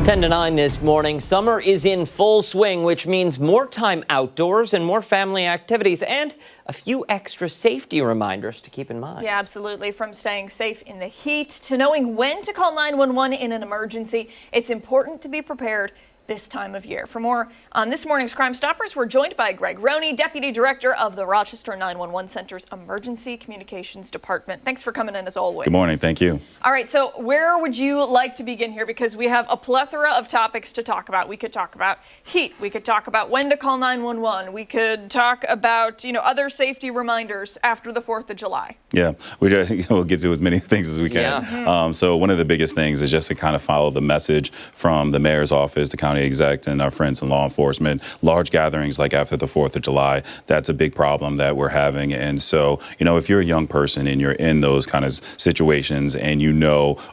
Ten to 9 this morning. Summer is in full swing, which means more time outdoors and more family activities and a few extra safety reminders to keep in mind. Yeah, absolutely. From staying safe in the heat to knowing when to call 911 in an emergency, it's important to be prepared this time of year. For more on this morning's Crime Stoppers, we're joined by Greg Roney, Deputy Director of the Rochester 911 Center's Emergency Communications Department. Thanks for coming in as always. Good morning. Thank you. All right, so where would you like to begin here? Because we have a plethora of topics to talk about. We could talk about heat. We could talk about when to call 911. We could talk about, other safety reminders after the 4th of July. Yeah, we'll get to as many things as we can. Yeah. So one of the biggest things is just to kind of follow the message from the mayor's office, the county county exec and our friends in law enforcement, large gatherings like after the 4th of July, that's a big problem that we're having. And so, if you're a young person and you're in those kind of situations and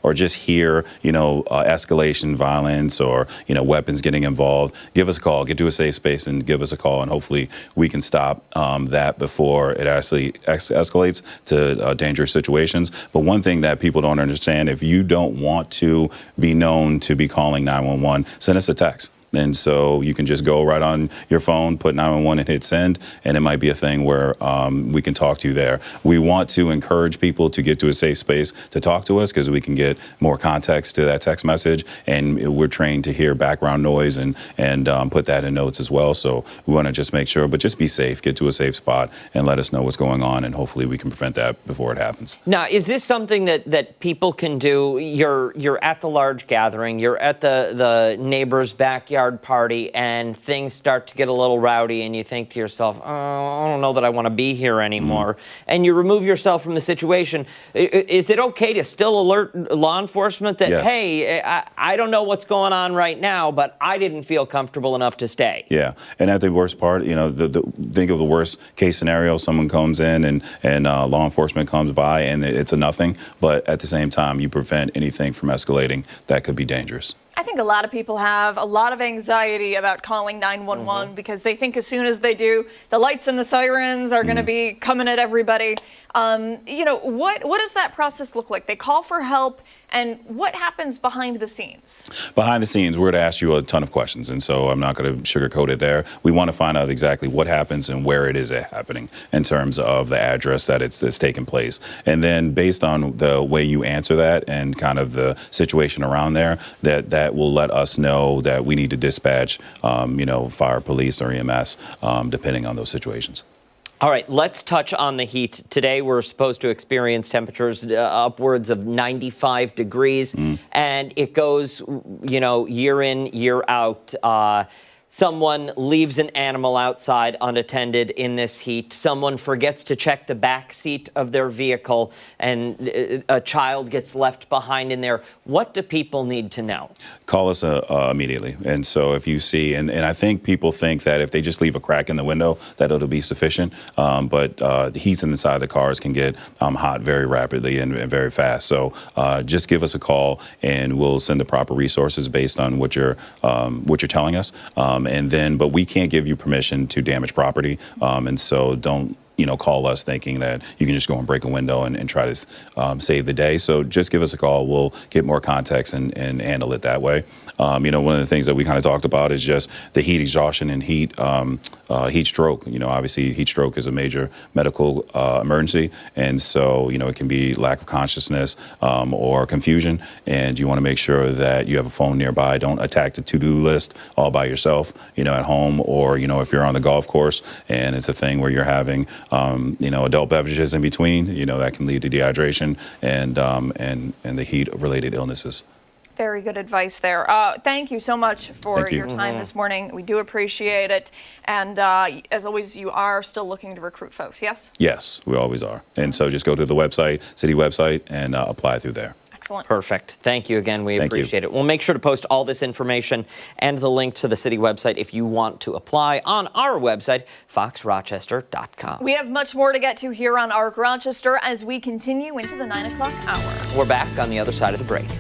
or just hear, escalation, violence, or, weapons getting involved, give us a call, get to a safe space and give us a call. And hopefully we can stop that before it actually escalates to dangerous situations. But one thing that people don't understand, if you don't want to be known to be calling 911, send us a text. And so you can just go right on your phone, put 911 and hit send, and it might be a thing where we can talk to you there. We want to encourage people to get to a safe space to talk to us because we can get more context to that text message, and we're trained to hear background noise and put that in notes as well. So we want to just make sure, but just be safe, get to a safe spot, and let us know what's going on, and hopefully we can prevent that before it happens. Now, is this something that people can do? You're at the large gathering, you're at the neighbor's backyard party, and things start to get a little rowdy, and you think to yourself, oh, I don't know that I want to be here anymore, and you remove yourself from the situation. Is it okay to still alert law enforcement that, yes, hey, I don't know what's going on right now, but I didn't feel comfortable enough to stay? Yeah, and at the worst part, think of the worst case scenario, someone comes in and law enforcement comes by and it's a nothing, but at the same time, you prevent anything from escalating that could be dangerous. I think a lot of people have a lot of anxiety about calling 911 because they think as soon as they do, the lights and the sirens are going to be coming at everybody. What does that process look like? They call for help, and what happens behind the scenes? Behind the scenes, we're going to ask you a ton of questions, and so I'm not going to sugarcoat it there. We want to find out exactly what happens and where it is happening in terms of the address that it's taking place. And then based on the way you answer that and kind of the situation around there, that will let us know that we need to dispatch, fire, police, or EMS, depending on those situations. All right, let's touch on the heat. Today, we're supposed to experience temperatures upwards of 95 degrees, and it goes, year in, year out. Someone leaves an animal outside unattended in this heat. Someone forgets to check the back seat of their vehicle, and a child gets left behind in there. What do people need to know? Call us immediately. And so if you see, and I think people think that if they just leave a crack in the window, that it'll be sufficient. But the heats inside the cars can get hot very rapidly and very fast. So just give us a call, and we'll send the proper resources based on what you're telling us. But we can't give you permission to damage property. And so don't call us thinking that you can just go and break a window and try to save the day. So just give us a call. We'll get more context and handle it that way. One of the things that we kind of talked about is just the heat exhaustion and heat stroke. Obviously heat stroke is a major medical emergency. And so, it can be lack of consciousness or confusion. And you want to make sure that you have a phone nearby. Don't attack the to-do list all by yourself, at home, or, if you're on the golf course and it's a thing where you're having adult beverages in between, that can lead to dehydration and the heat-related illnesses. Very good advice there. Thank you so much for your time this morning. We do appreciate it. And as always, you are still looking to recruit folks, yes? Yes, we always are. And so just go to the website, city website, and apply through there. Excellent. Perfect. Thank you again. We appreciate it. We'll make sure to post all this information and the link to the city website if you want to apply on our website, foxrochester.com. We have much more to get to here on ARC Rochester as we continue into the 9 o'clock hour. We're back on the other side of the break.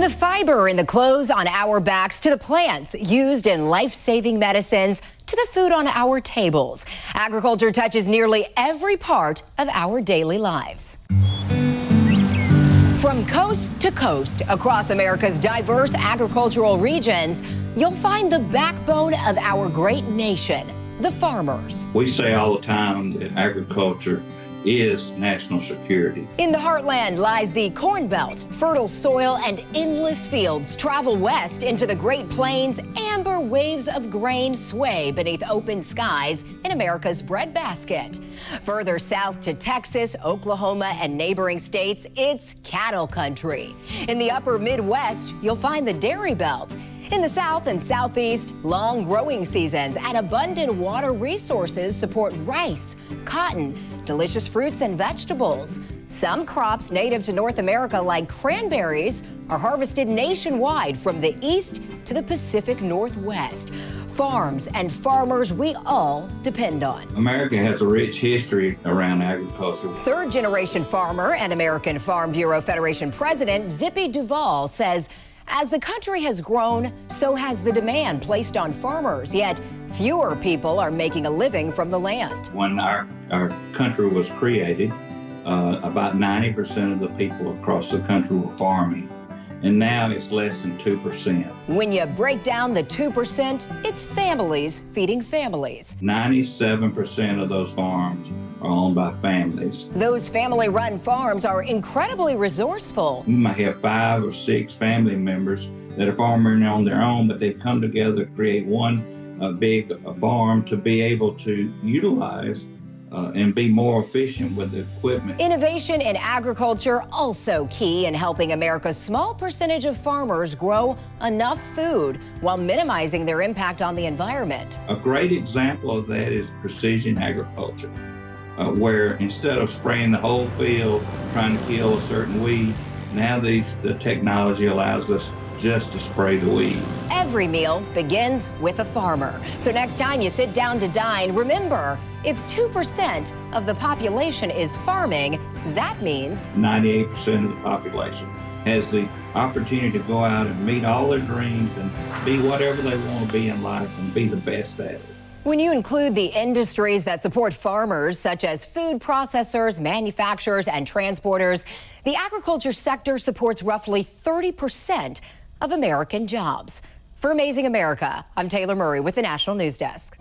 the fiber in the clothes on our backs to the plants used in life-saving medicines to the food on our tables. Agriculture touches nearly every part of our daily lives. From coast to coast, across America's diverse agricultural regions, you'll find the backbone of our great nation, the farmers. We say all the time that agriculture is national security. In the heartland lies the Corn Belt. Fertile soil and endless fields travel west into the Great Plains. Amber waves of grain sway beneath open skies in America's breadbasket. Further south to Texas, Oklahoma, and neighboring states, it's cattle country. In the upper Midwest, you'll find the Dairy Belt. In the south and southeast, long growing seasons and abundant water resources support rice, cotton, delicious fruits and vegetables. Some crops native to North America, like cranberries, are harvested nationwide from the east to the Pacific Northwest. Farms and farmers we all depend on. America has a rich history around agriculture. Third-generation farmer and American Farm Bureau Federation President Zippy Duvall says, as the country has grown, so has the demand placed on farmers, yet fewer people are making a living from the land. When our country was created, about 90% of the people across the country were farming, and now it's less than 2%. When you break down the 2%, it's families feeding families. 97% of those farms are owned by families. Those family-run farms are incredibly resourceful. You might have 5 or 6 family members that are farming on their own, but they come together to create one big farm to be able to utilize and be more efficient with the equipment. Innovation in agriculture also key in helping America's small percentage of farmers grow enough food while minimizing their impact on the environment. A great example of that is precision agriculture, where instead of spraying the whole field trying to kill a certain weed, now the technology allows us just to spray the weed. Every meal begins with a farmer. So next time you sit down to dine, remember, if 2% of the population is farming, that means 98% of the population has the opportunity to go out and meet all their dreams and be whatever they want to be in life and be the best at it. when you include the industries that support farmers, such as food processors, manufacturers, and transporters, the agriculture sector supports roughly 30% of American jobs. For Amazing America, I'm Taylor Murray with the National News Desk.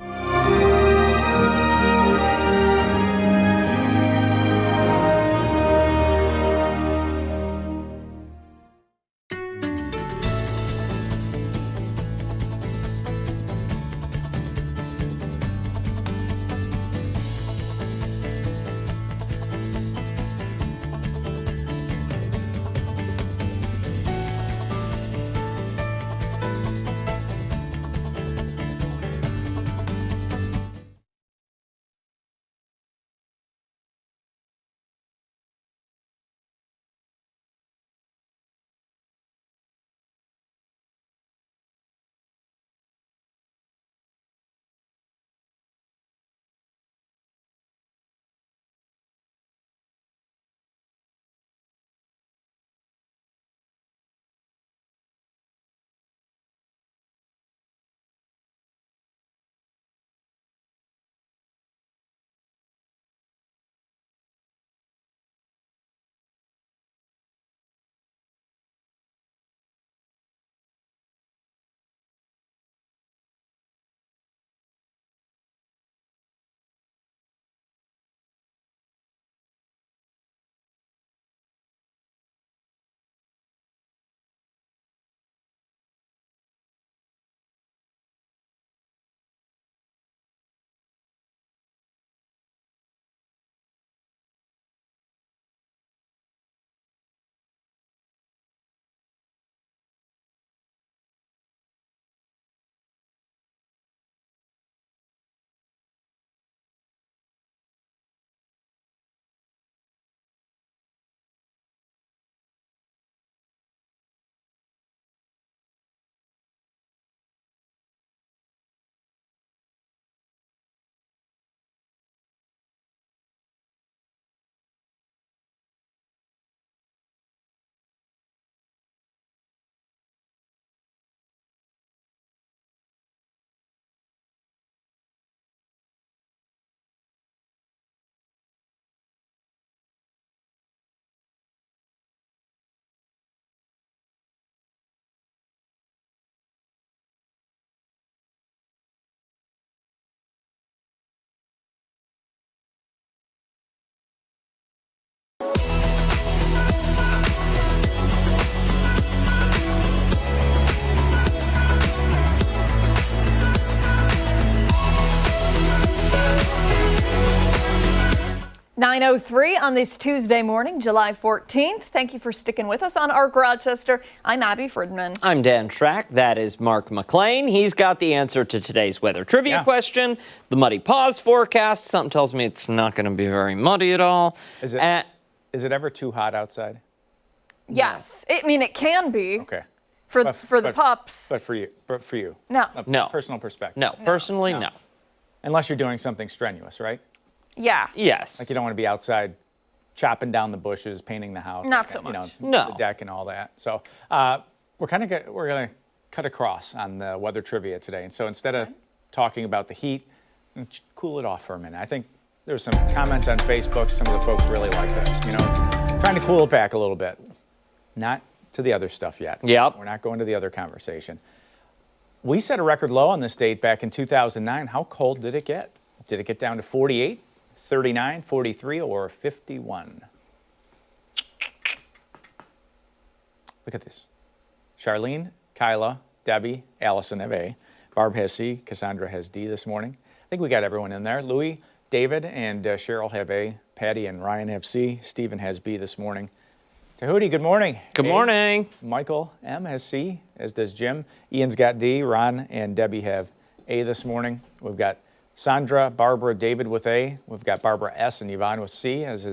9:03 on this Tuesday morning, July 14th. Thank you for sticking with us on ARC Rochester. I'm Abby Fridman. I'm Dan Track. That is Mark McLean. He's got the answer to today's weather trivia question, the muddy pause forecast. Something tells me it's not going to be very muddy at all. Is it ever too hot outside? Yes. I mean, it can be. Okay. For the pups. But for you. No. No. Personal perspective. No. Personally, no. Unless you're doing something strenuous, right? Yeah. Yes. Like you don't want to be outside chopping down the bushes, painting the house. Not so much. The deck and all that. So we're going to cut across on the weather trivia today. And so instead of talking about the heat, cool it off for a minute. I think there's some comments on Facebook. Some of the folks really like this. Trying to cool it back a little bit. Not to the other stuff yet. Yep. We're not going to the other conversation. We set a record low on this date back in 2009. How cold did it get? Did it get down to 48, 39, 43, or 51? Look at this. Charlene, Kyla, Debbie, Allison have A. Barb has C. Cassandra has D this morning. I think we got everyone in there. Louis, David, and Cheryl have A. Patty and Ryan have C. Stephen has B this morning. Tahuti, good morning. Good morning. Michael M has C, as does Jim. Ian's got D. Ron and Debbie have A this morning. We've got Sandra, Barbara, David with A. We've got Barbara S. and Yvonne with C, as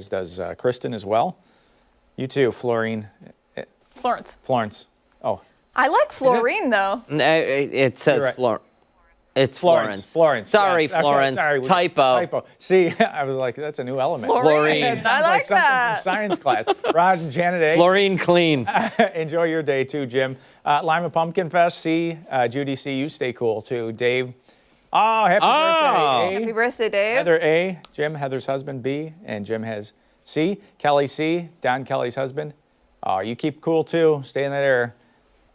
does Kristen as well. You too, Florine. Florence. Oh. I like Florine, though. It says Right. It's Florence. Sorry, Yes. Okay, Florence. sorry. Typo. See, I was like, that's a new element. Florine. It sounds I like something that. from science class. Rod and Janet A. Florine clean. Enjoy your day too, Jim. Lima Pumpkin Fest, C. Judy C. You stay cool too. Dave. Oh, happy birthday. A. Happy birthday, Dave. Heather A. Jim, Heather's husband, B. And Jim has C. Kelly C. Don Kelly's husband. Oh, you keep cool too. Stay in that air.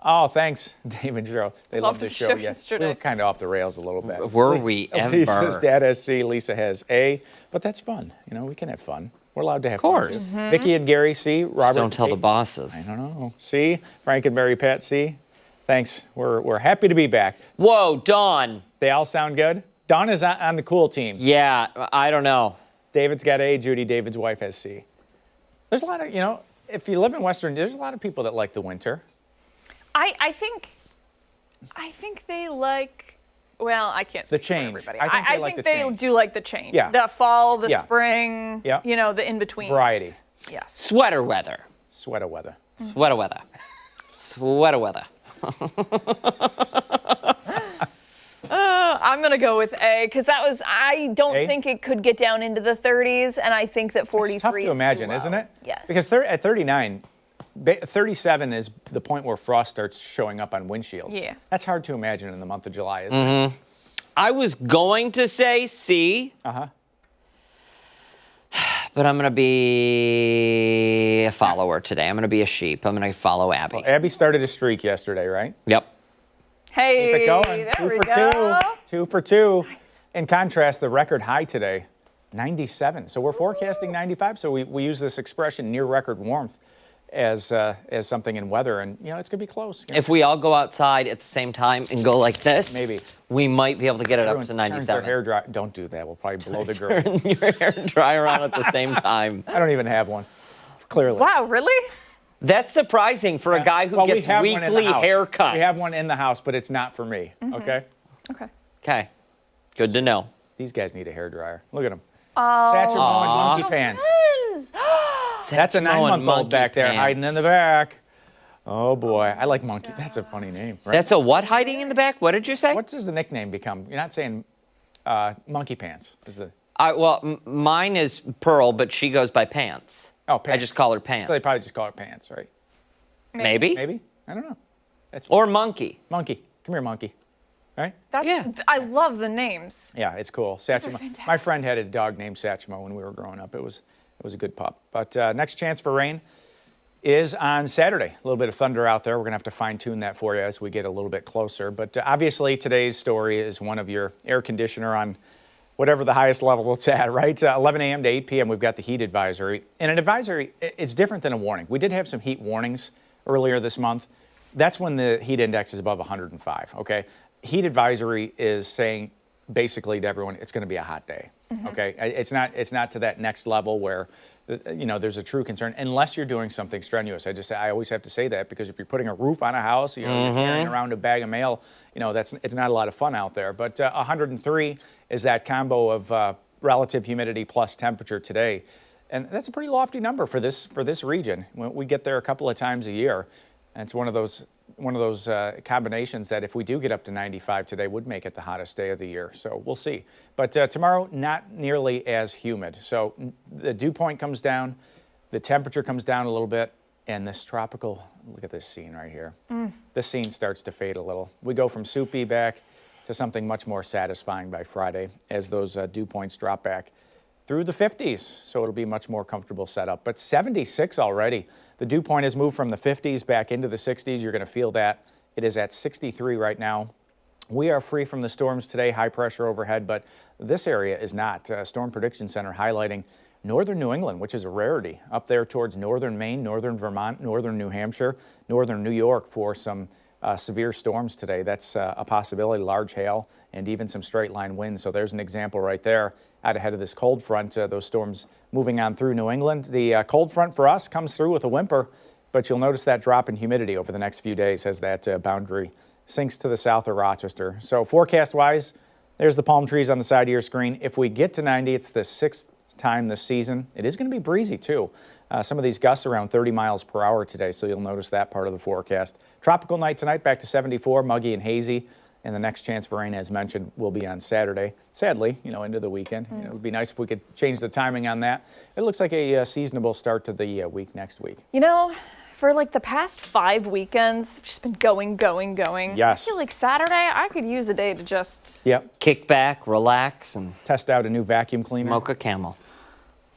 Oh, thanks, Dave and Cheryl. They love the show. yesterday. We were kind of off the rails a little bit. Were we ever? Lisa's dad has C. Lisa has A. But that's fun. We can have fun. We're allowed to have fun. Of course. Too. Vicky and Gary C. Robert. Don't tell A. the bosses. I don't know. C. Frank and Mary Pat C. Thanks. We're happy to be back. Whoa, Dawn. They all sound good. Dawn is on the cool team. Yeah, I don't know. David's got A. Judy, David's wife, has C. There's a lot of, if you live in Western, there's a lot of people that like the winter. I think they like. Well, I can't speak The change. for everybody. I think they like the change. do like the change. Yeah. The fall, the Yeah. spring. Yeah. The in between. Variety. Yes. Sweater weather. Sweater weather. Sweater weather. Sweater weather. I'm gonna go with A because I don't A? think it could get down into the 30s, and I think that 43 It's tough to is imagine, too low. isn't it? Yes. Because at 39, 37 is the point where frost starts showing up on windshields. Yeah. That's hard to imagine in the month of July, isn't it? I was going to say C, Uh-huh. but I'm going to be a follower today. I'm going to be a sheep. I'm going to follow Abby. Well, Abby started a streak yesterday, right? Yep. Hey, Keep it going. there 2 we for go. 2. 2 for 2. Nice. In contrast, the record high today, 97. So we're forecasting 95. So we use this expression, near record warmth, as something in weather, and it's gonna be close. If we all go outside at the same time and go like this, Maybe. we might be able to get it Everyone up to turns their 97. hair dry. Don't do that. We'll probably blow the girl. Turn your hair dryer on at the same time. I don't even have one. Clearly. Wow, really? That's surprising for a guy who Well, we gets have one in the weekly house. haircuts. We have one in the house, but it's not for me. Okay. Okay. Okay. Good to know. These guys need a hair dryer. Look at them. Satchel and monkey pants. That's a 9-month-old back there hiding in the back. Oh boy, I like monkey. That's a funny name. Right? That's a what hiding in the back? What did you say? What does the nickname become? You're not saying monkey pants. Is the Mine is Pearl, but she goes by Pants. Oh, Pants. I just call her Pants. So they probably just call her Pants, right? Maybe. Maybe. I don't know. That's Or Monkey. Monkey. Come here, Monkey. Right? I love the names. Yeah, it's cool. Satchmo. fantastic. My friend had a dog named Satchmo when we were growing up. It was a good pup. But next chance for rain is on Saturday. A little bit of thunder out there. We're going to have to fine-tune that for you as we get a little bit closer. But obviously, today's story is one of your air conditioner on whatever the highest level it's at, right? 11 a.m. to 8 p.m., we've got the heat advisory. And an advisory, it's different than a warning. We did have some heat warnings earlier this month. That's when the heat index is above 105, okay? Heat advisory is saying basically to everyone, it's going to be a hot day. Okay, it's not to that next level where there's a true concern unless you're doing something strenuous. I always have to say that, because if you're putting a roof on a house, you're carrying around a bag of mail, it's not a lot of fun out there. But 103 is that combo of relative humidity plus temperature today. And that's a pretty lofty number for this region. We get there a couple of times a year. And it's one of those combinations that if we do get up to 95 today would make it the hottest day of the year. So we'll see. But tomorrow, not nearly as humid. So the dew point comes down, the temperature comes down a little bit, and this tropical, look at this scene right here. This scene starts to fade a little. We go from soupy back to something much more satisfying by Friday as those dew points drop back through the 50s. So it'll be much more comfortable setup. But 76 already. The dew point has moved from the 50s back into the 60s. You're going to feel that. It is at 63 right now. We are free from the storms today, high pressure overhead, but this area is not. Storm Prediction Center highlighting northern New England, which is a rarity, up there towards northern Maine, northern Vermont, northern New Hampshire, northern New York for some severe storms today. That's a possibility, large hail, and even some straight line winds. So there's an example right there out ahead of this cold front, those storms moving on through New England. The cold front for us comes through with a whimper, but you'll notice that drop in humidity over the next few days as that boundary sinks to the south of Rochester. So forecast-wise, there's the palm trees on the side of your screen. If we get to 90, it's the 6th time this season. It is going to be breezy, too. Some of these gusts around 30 miles per hour today, so you'll notice that part of the forecast. Tropical night tonight, back to 74, muggy and hazy. And the next chance for rain, as mentioned, will be on Saturday. Sadly, into the weekend. It would be nice if we could change the timing on that. It looks like a seasonable start to the week next week. For like the past 5 weekends, I've just been going. Yes. I feel like Saturday, I could use a day to just kick back, relax, and test out a new vacuum cleaner. Smoke a Camel.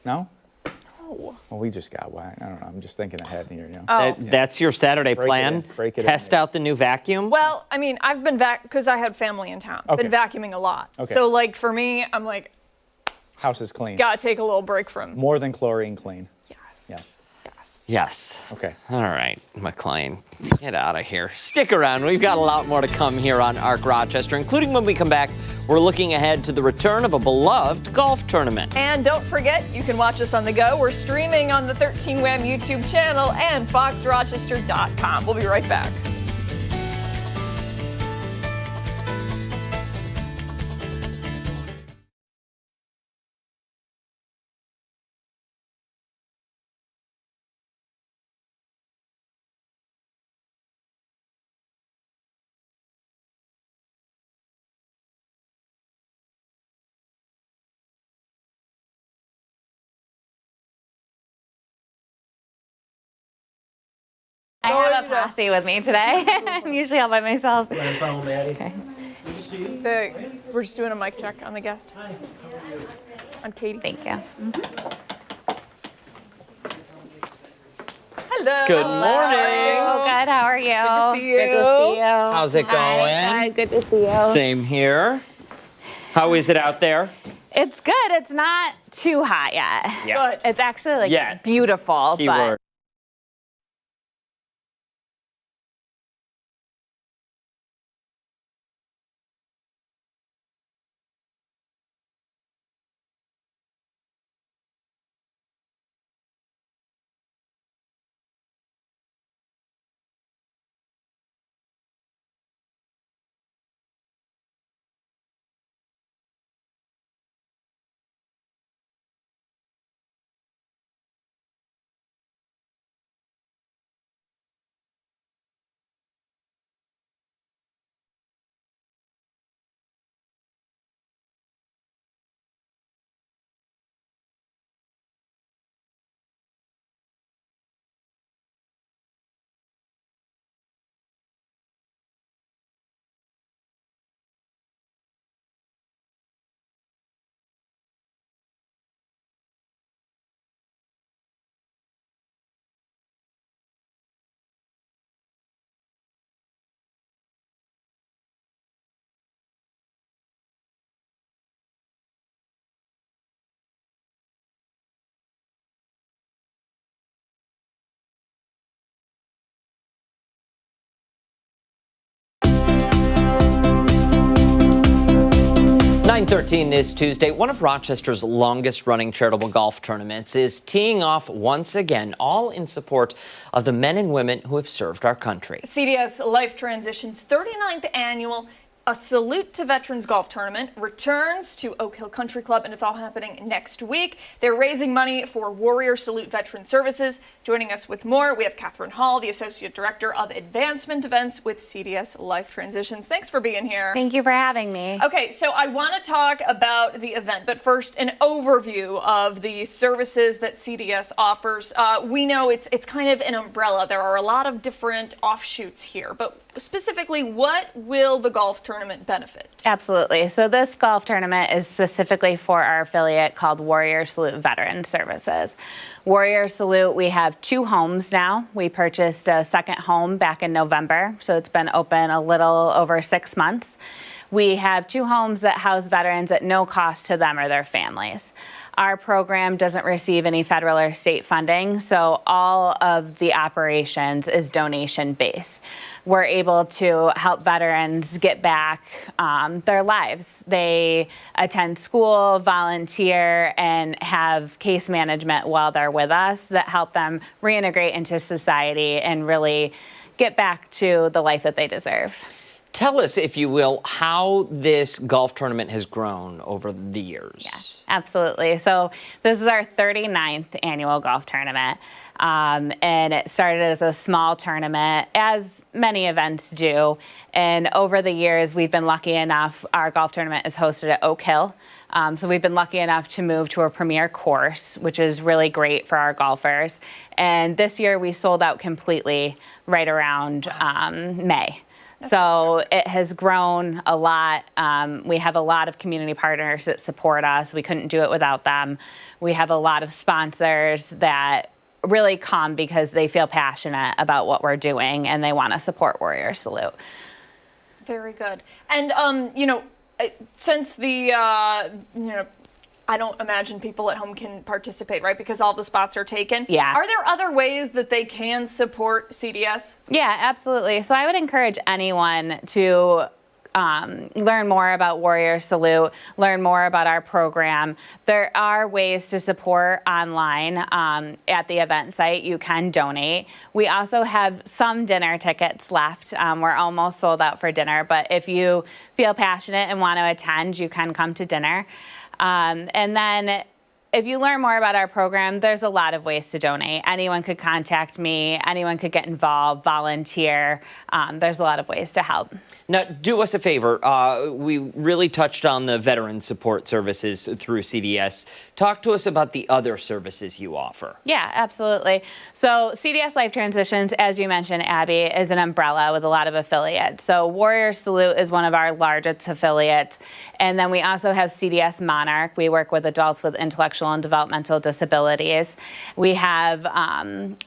No? No. Well, we just got one. I don't know. I'm just thinking ahead here. That's your Saturday plan? Test out the new vacuum? Well, I mean, I've been because I had family in town. Okay. Been vacuuming a lot. Okay. So like for me, I'm like, house is clean. gotta take a little break from. More than chlorine clean. Yes. Yes. Okay. All right, McLean, get out of here. Stick around. We've got a lot more to come here on Arc Rochester, including when we come back, we're looking ahead to the return of a beloved golf tournament. And don't forget, you can watch us on the go. We're streaming on the 13 Wham YouTube channel and foxrochester.com. We'll be right back. I have a posse with me today. I'm usually all by myself. Okay. We're just doing a mic check on the guest. On Katie. Thank you. Hello. Good morning. Oh, good. How are you? Good to see you. Good to see you. How's it going? Hi, good to see you. Same here. How is it out there? It's good. It's not too hot yet. Yeah. Good. It's actually Yet. beautiful, Keyword. but 9:13 this Tuesday. One of Rochester's longest running charitable golf tournaments is teeing off once again, all in support of the men and women who have served our country. CDS Life Transition's 39th annual A Salute to Veterans Golf Tournament returns to Oak Hill Country Club, and it's all happening next week. They're raising money for Warrior Salute Veteran Services. Joining us with more, we have Catherine Hall, the Associate Director of Advancement Events with CDS Life Transitions. Thanks for being here. Thank you for having me. Okay, so I want to talk about the event, but first, an overview of the services that CDS offers. We know it's kind of an umbrella. There are a lot of different offshoots here, but specifically, what will the golf tournament benefit? Absolutely. So this golf tournament is specifically for our affiliate called Warrior Salute Veteran Services. Warrior Salute, we have 2 homes now. We purchased a second home back in November, so it's been open a little over 6 months. We have 2 homes that house veterans at no cost to them or their families. Our program doesn't receive any federal or state funding, so all of the operations is donation-based. We're able to help veterans get back their lives. They attend school, volunteer, and have case management while they're with us that help them reintegrate into society and really get back to the life that they deserve. Tell us, if you will, how this golf tournament has grown over the years. Yeah, absolutely. So this is our 39th annual golf tournament. And it started as a small tournament, as many events do. And over the years, we've been lucky enough, our golf tournament is hosted at Oak Hill. So we've been lucky enough to move to a premier course, which is really great for our golfers. And this year, we sold out completely right around May. So it has grown a lot. We have a lot of community partners that support us. We couldn't do it without them. We have a lot of sponsors that really come because they feel passionate about what we're doing and they want to support Warrior Salute. Very good. And, since the, I don't imagine people at home can participate, right? Because all the spots are taken. Yeah. Are there other ways that they can support CDS? Yeah, absolutely. So I would encourage anyone to learn more about Warrior Salute, learn more about our program. There are ways to support online at the event site. You can donate. We also have some dinner tickets left. We're almost sold out for dinner, but if you feel passionate and want to attend, you can come to dinner. And then if you learn more about our program, there's a lot of ways to donate. Anyone could contact me. Anyone could get involved, volunteer. There's a lot of ways to help. Now, do us a favor. We really touched on the veteran support services through CDS. Talk to us about the other services you offer. Yeah, absolutely. So CDS Life Transitions, as you mentioned, Abby, is an umbrella with a lot of affiliates. So Warrior Salute is one of our largest affiliates. And then we also have CDS Monarch. We work with adults with intellectual and developmental disabilities. We have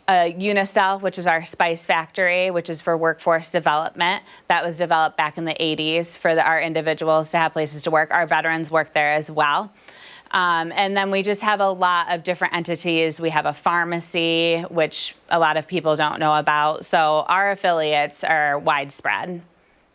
Unistel, which is our spice factory, which is for workforce development. That was developed back in the 80s for our individuals to have places to work. Our veterans work there as well. And then we just have a lot of different entities. We have a pharmacy, which a lot of people don't know about. So our affiliates are widespread.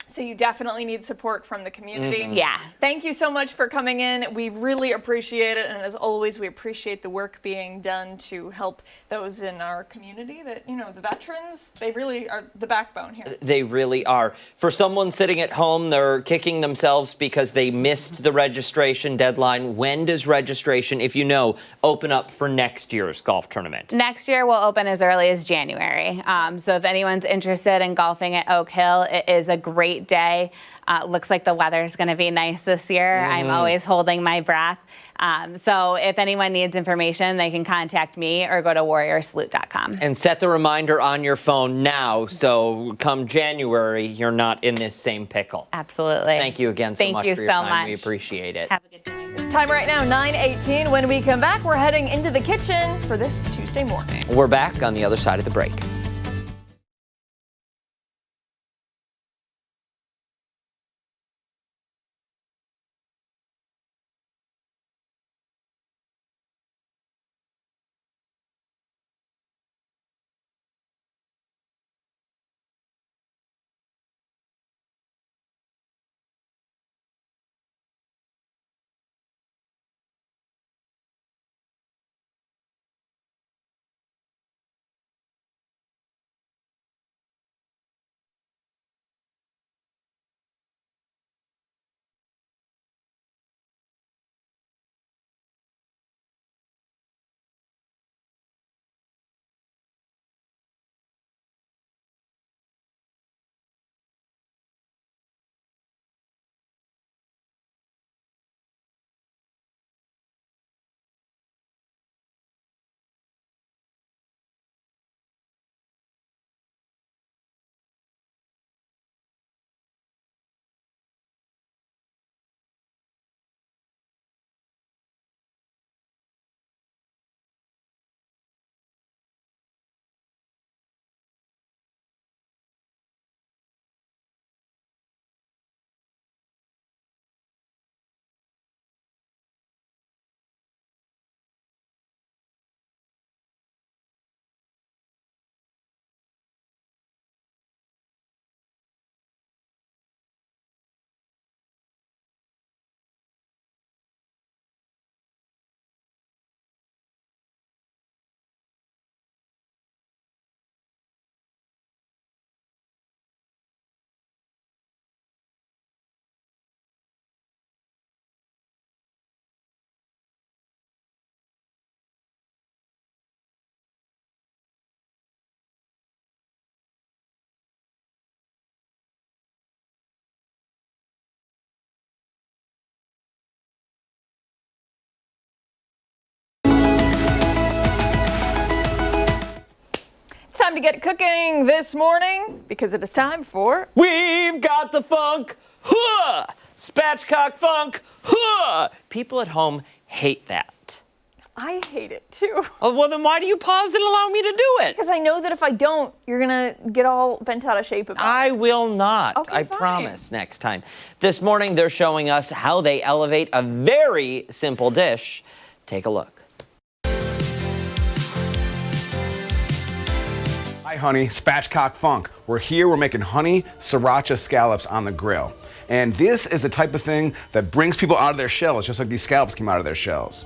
So you definitely need support from the community. Mm-hmm. Yeah. Thank you so much for coming in. We really appreciate it. And as always, we appreciate the work being done to help those in our community that, the veterans, they really are the backbone here. They really are. For someone sitting at home, they're kicking themselves because they missed the registration deadline. When does registration, if you know, open up for next year's golf tournament? Next year will open as early as January. So if anyone's interested in golfing at Oak Hill, it is a great day. Looks like the weather's going to be nice this year. I'm always holding my breath. So if anyone needs information, they can contact me or go to warriorsalute.com. And set the reminder on your phone now, so come January, you're not in this same pickle. Absolutely. Thank you again so much for your time. We appreciate it. Have a good day. Time right now, 9:18. When we come back, we're heading into the kitchen for this Tuesday morning. We're back on the other side of the break. Time to get cooking this morning because it is time for We've got the funk, huh? Spatchcock funk, huh? People at home hate that. I hate it too. Oh, well, then why do you pause and allow me to do it? Because I know that if I don't, you're gonna get all bent out of shape about it. I will not. Okay, I fine. promise next time. This morning, they're showing us how they elevate a very simple dish. Take a look. Hi, honey. Spatchcock Funk. We're here. We're making honey sriracha scallops on the grill. And this is the type of thing that brings people out of their shells, just like these scallops came out of their shells.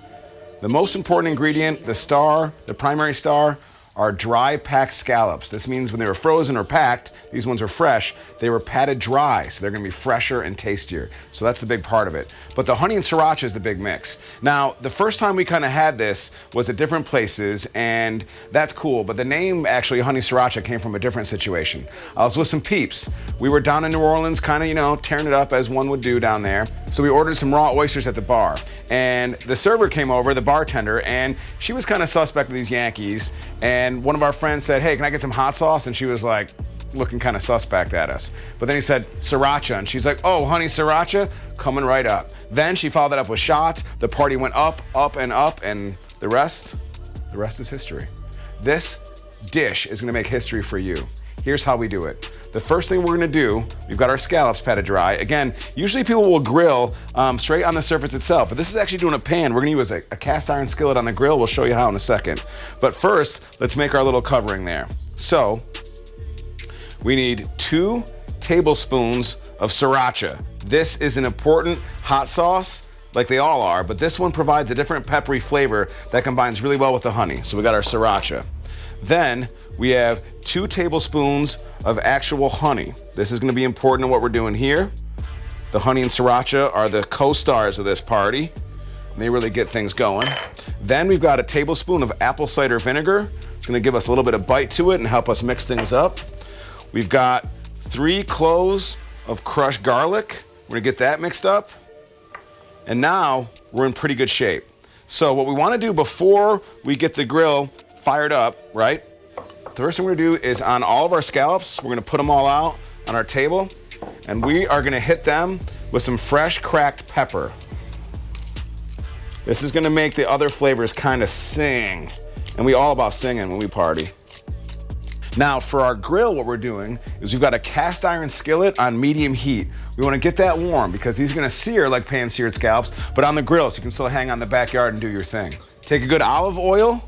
The most important ingredient, the primary star, are dry packed scallops. This means when they were frozen or packed, these ones are fresh, they were patted dry, so they're gonna be fresher and tastier. So that's the big part of it. But the honey and sriracha is the big mix. Now, the first time we kind of had this was at different places, and that's cool, but the name actually, honey sriracha, came from a different situation. I was with some peeps. We were down in New Orleans, kind of, you know, tearing it up as one would do down there. So we ordered some raw oysters at the bar, and the server came over, the bartender, and she was kind of suspect of these Yankees, and one of our friends said, hey, can I get some hot sauce? And she was like, looking kind of suspect at us. But then he said, sriracha. And she's like, oh, honey sriracha, coming right up. Then she followed that up with shots. The party went up, and up, and the rest is history. This dish is gonna make history for you. Here's how we do it. The first thing we're gonna do, we've got our scallops patted dry. Again, usually people will grill straight on the surface itself, but this is actually doing a pan. We're gonna use a cast iron skillet on the grill. We'll show you how in a second. But first, let's make our little covering there. So, we need 2 tablespoons of sriracha. This is an important hot sauce, like they all are, but this one provides a different peppery flavor that combines really well with the honey. So we got our sriracha. Then we have 2 tablespoons of actual honey. This is gonna be important in what we're doing here. The honey and sriracha are the co-stars of this party. They really get things going. Then we've got a tablespoon of apple cider vinegar. It's gonna give us a little bit of bite to it and help us mix things up. We've got 3 cloves of crushed garlic. We're gonna get that mixed up. And now we're in pretty good shape. So what we wanna do before we get the grill fired up, right? The first thing we're gonna do is on all of our scallops, we're gonna put them all out on our table, and we are gonna hit them with some fresh cracked pepper. This is gonna make the other flavors kind of sing, and we all about singing when we party. Now for our grill, what we're doing is we've got a cast iron skillet on medium heat. We wanna get that warm because these are gonna sear like pan-seared scallops, but on the grill so you can still hang on the backyard and do your thing. Take a good olive oil,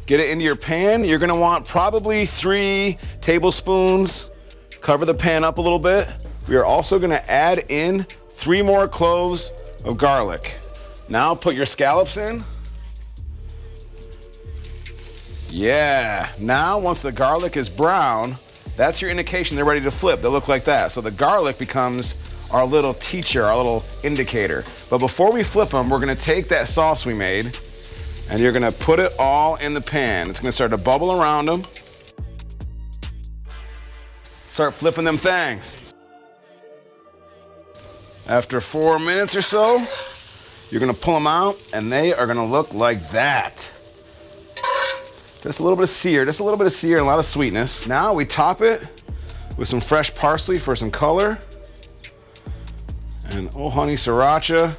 get it into your pan. You're gonna want probably 3 tablespoons. Cover the pan up a little bit. We are also gonna add in 3 more cloves of garlic. Now put your scallops in. Yeah, now once the garlic is brown, that's your indication they're ready to flip. They look like that. So the garlic becomes our little teacher, our little indicator. But before we flip them, we're gonna take that sauce we made and you're gonna put it all in the pan. It's gonna start to bubble around them. Start flipping them things. After 4 minutes or so, you're gonna pull them out and they are gonna look like that. Just a little bit of sear, and a lot of sweetness. Now we top it with some fresh parsley for some color. And oh honey sriracha.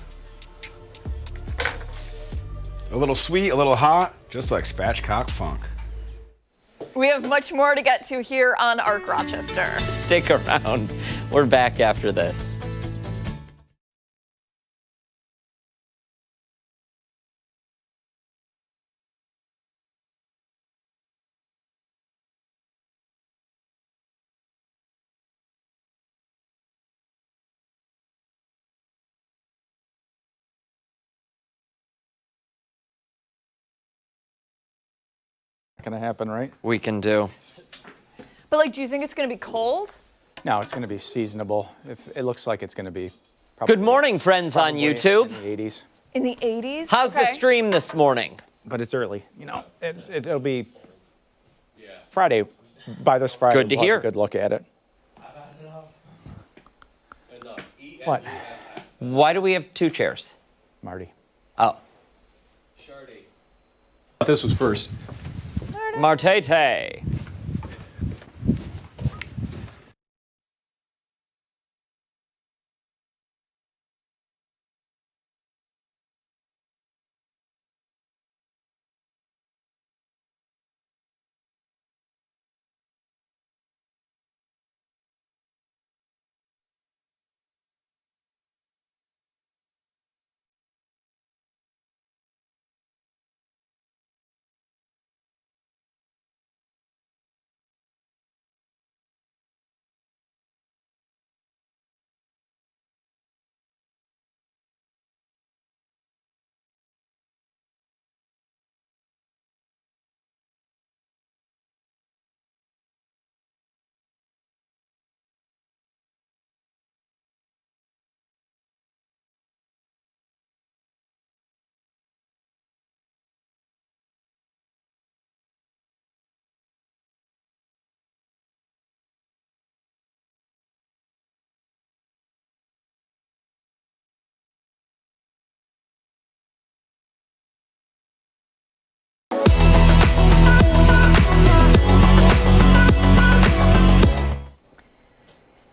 A little sweet, a little hot, just like Spatchcock Funk. We have much more to get to here on Arc Rochester. Stick around. We're back after this. Going to happen, right? We can do. But like, do you think it's going to be cold? No, it's going to be seasonable. It looks like it's going to be. Probably, Good morning, friends on YouTube. In the 80s. In the 80s? How's the stream this morning? But it's early. You know, it'll be Friday. By this Friday, Good to we'll have hear. a good look at it. What? Why do we have 2 chairs? Marty. Oh. This was first. Martete.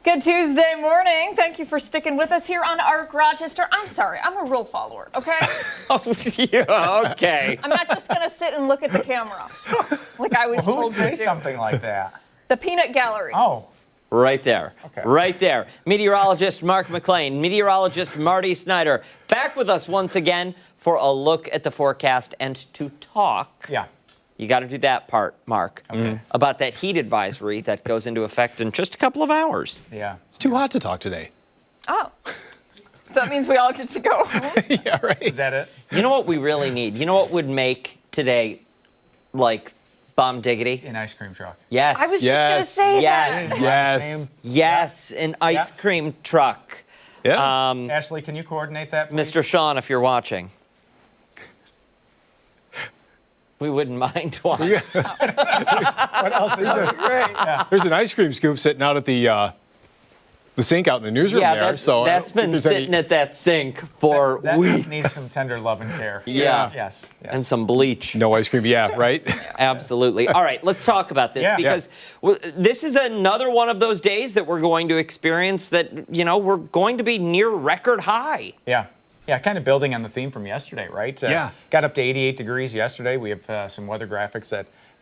Good Tuesday morning. Thank you for sticking with us here on ARC Rochester. I'm sorry, I'm a rule follower, okay? Oh, yeah, okay. I'm not just going to sit and look at the camera like I was Who would told to say do. something like that? The peanut gallery. Oh. Right there. Okay. Right there. Meteorologist Mark McLean, meteorologist Marty Snyder, back with us once again for a look at the forecast and to talk. Yeah. You got to do that part, Mark, about that heat advisory that goes into effect in just a couple of hours. Yeah. It's too hot to talk today. Oh. So that means we all get to go home? Yeah, right. Is that it? You know what we really need? You know what would make today, like, bomb diggity? An ice cream truck. Yes. I was just going to say yes. that. Yes. Yes, an ice cream truck. Yeah. Ashley, can you coordinate that, please? Mr. Sean, if you're watching. We wouldn't mind one. What else is there? Great. There's an ice cream scoop sitting out at the sink out in the newsroom Yeah, there. So that's been sitting at that sink for That weeks. needs some tender love and care. Yeah. Yes. And some bleach. No ice cream. Yeah, right? Absolutely. All right, let's talk about this Yeah. because this is another one of those days that we're going to experience that, you know, we're going to be near record high. Yeah. Yeah, kind of building on the theme from yesterday, right? Yeah. Got up to 88 degrees yesterday. We have some weather graphics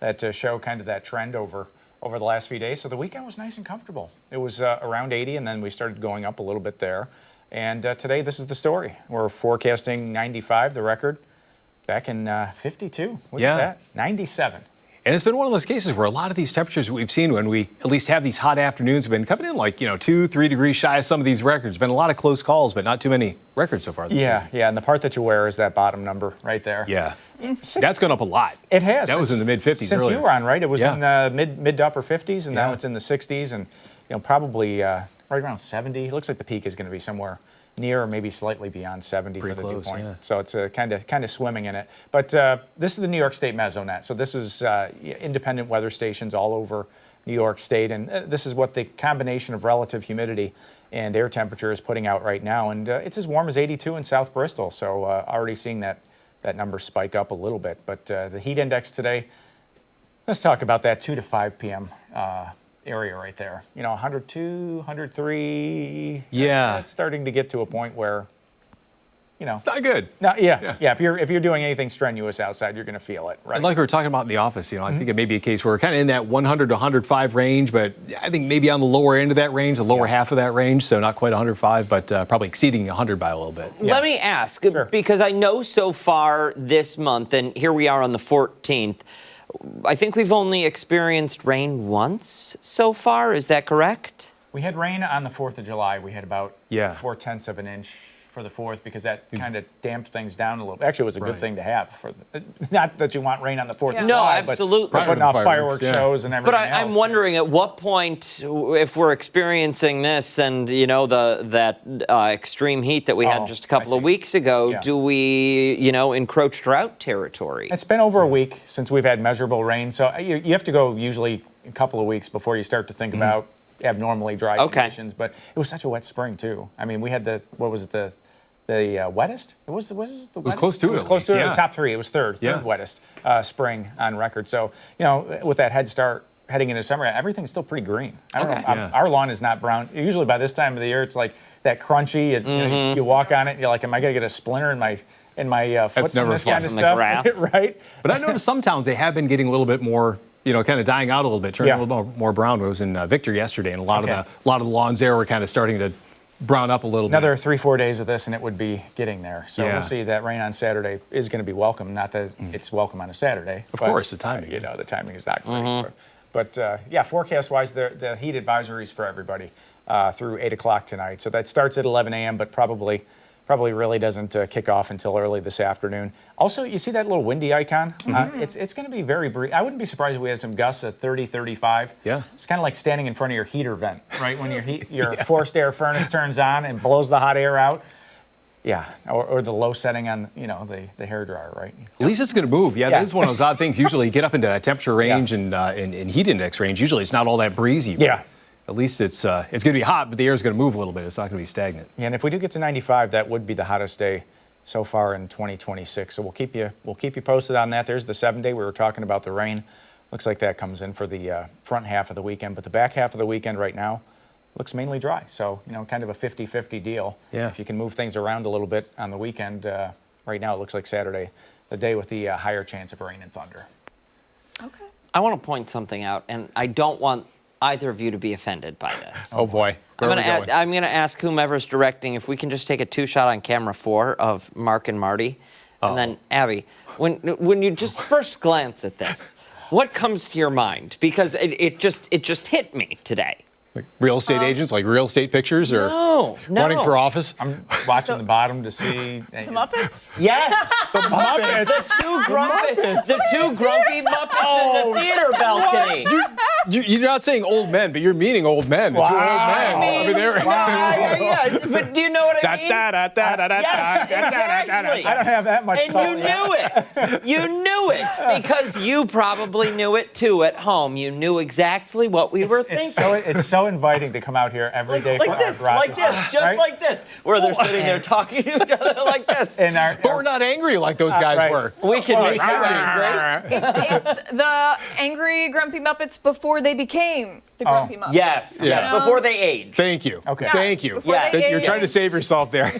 that show kind of that trend over the last few days. So the weekend was nice and comfortable. It was around 80, and then we started going up a little bit there. And today, this is the story. We're forecasting 95, the record, back in 52. Look at that, 97. And it's been one of those cases where a lot of these temperatures we've seen when we at least have these hot afternoons have been coming in like, 2-3 degrees shy of some of these records. Been a lot of close calls, but not too many records so far this season. Yeah, and the part that you wear is that bottom number right there. Yeah. That's gone up a lot. It has. That was in the mid-50s Since earlier. you were on, right? It was Yeah. in mid to upper 50s, and now it's in the 60s, and probably right around 70. It looks like the peak is going to be somewhere near or maybe slightly beyond 70 Pretty for the close, dew point. yeah. So it's kind of swimming in it. But this is the New York State Mesonet. So this is independent weather stations all over New York State, and this is what the combination of relative humidity and air temperature is putting out right now. And it's as warm as 82 in South Bristol. So already seeing that number spike up a little bit. But the heat index today, let's talk about that 2 to 5 p.m. Area right there. 102, 103. Yeah. It's starting to get to a point where, It's not good. No, yeah. If you're doing anything strenuous outside, you're going to feel it, right? And like we were talking about in the office, I think it may be a case where we're kind of in that 100 to 105 range, but I think maybe on the lower end of that range, the lower half of that range, so not quite 105, but probably exceeding 100 by a little bit. Let me ask, because I know so far this month, and here we are on the 14th, I think we've only experienced rain once so far. Is that correct? We had rain on the 4th of July. We had about Yeah. 0.4 of an inch for the 4th because that kind of damped things down a little. Actually, it was a good thing to have. Not that you want rain on the 4th of No, July, absolutely. but putting off fireworks yeah. shows and everything But else. I'm wondering at what point, if we're experiencing this and, that extreme heat that we had just a couple of weeks ago, Yeah. do we, encroach drought territory? It's been over a week since we've had measurable rain, so you have to go usually a couple of weeks before you start to think about abnormally dry conditions. But it was such a wet spring too. I mean, we had the wettest. It was the wettest. close to it, It was at close least, to it. yeah. Top three. It was third wettest spring on record. So with that head start heading into summer, everything's still pretty green. I don't know. Yeah. Our lawn is not brown. Usually by this time of the year, it's like that crunchy. You walk on it, and you're like, am I gonna get a splinter in my foot That's from never this fun. kind of From the stuff? grass. Right? But I noticed some towns, they have been getting a little bit more, kind of dying out a little bit, turning a little more brown. I was in Victor yesterday, and a lot of the lawns there were kind of starting to brown up a little bit. Another 3-4 days of this, and it would be getting there. So Yeah. we'll see. That rain on Saturday is going to be welcome. Not that it's welcome on a Saturday. Of but, course, the timing. the timing is not great. But forecast-wise, the heat advisories for everybody through 8 o'clock tonight. So that starts at 11 a.m., but probably really doesn't kick off until early this afternoon. Also, you see that little windy icon? It's going to be very brief. I wouldn't be surprised if we had some gusts at 30, 35. Yeah. It's kind of like standing in front of your heater vent, right? When your forced air furnace turns on and blows the hot air out. Yeah, or the low setting on the hair dryer, right? At least it's going to move. Yeah, that is one of those odd things. Usually you get up into that temperature range and heat index range. Usually it's not all that breezy. Yeah. At least it's going to be hot, but the air is going to move a little bit. It's not going to be stagnant. Yeah, and if we do get to 95, that would be the hottest day so far in 2026. So we'll keep you posted on that. There's the 7-day. We were talking about the rain. Looks like that comes in for the front half of the weekend, but the back half of the weekend right now, looks mainly dry. So, kind of a 50-50 deal. Yeah. If you can move things around a little bit on the weekend, right now it looks like Saturday, the day with the higher chance of rain and thunder. Okay. I want to point something out, and I don't want either of you to be offended by this. Oh boy. I'm going to ask whomever's directing if we can just take a 2-shot on camera 4 of Mark and Marty. And then Abby, when you just first glance at this, what comes to your mind? Because it just hit me today. Like real estate agents, like real estate pictures, or no. running for office? I'm watching the bottom to see. The Muppets? Yes. The Muppets. The two grumpy Muppets in the theater balcony. You're not saying old men, but you're meaning old men. The two old men. I mean, yeah, but do you know what I mean? Yes, exactly. I don't have that much And salt you yet. knew it. You knew it because you probably knew it too at home. You knew exactly what we were thinking. It's so inviting to come out here every day for like this, our like this, just right? like this, where they're sitting there talking to each other like this. And But we're not angry like those guys right. were. We can make it angry. It's the angry, grumpy Muppets before they became the grumpy Muppets. Yes, Yeah. yes, before they age. Thank you. Okay. Thank you. before they You're age. trying to save yourself there.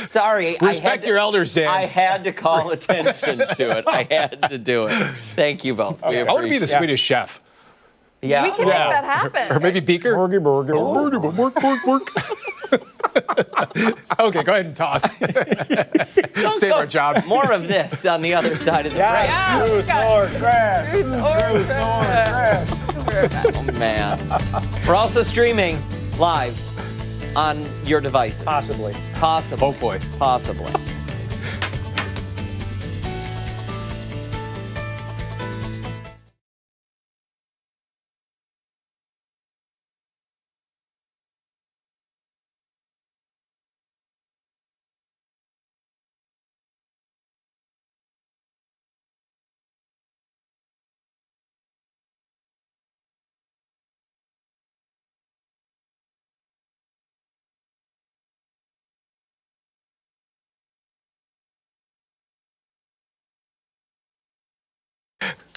Sorry. Respect your elders, Dan. I had to call attention to it. I had to do it. Thank you both. I want to be the Swedish chef. Yeah. We can make that happen. Or maybe Beaker. Okay, go ahead and toss. Save our jobs. More of this on the other side of the break. Truth or trash. Truth or trash. Oh, man. We're also streaming live on your devices. Possibly. Possibly. Oh, boy. Possibly.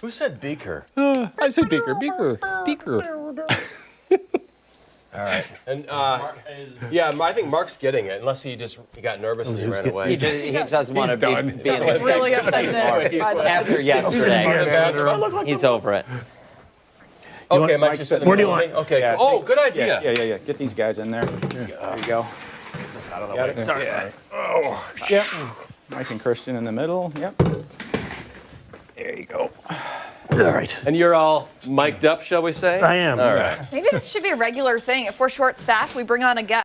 Who said Beaker? I said Beaker. Beaker. All right. And yeah, I think Mark's getting it, unless he got nervous and he ran away. He doesn't want to be in the Really same upset place after yesterday. He's over it. Okay, Mike, where do you want? Okay. Yeah, Oh, good idea. Yeah. Get these guys in there. There you go. This out of the way. Sorry. Yeah. Oh. Yep. Mike and Christian in the middle. Yep. There you go. All right. And you're all mic'd up, shall we say? I am. All right. Maybe this should be a regular thing. If we're short-staffed, we bring on a guest.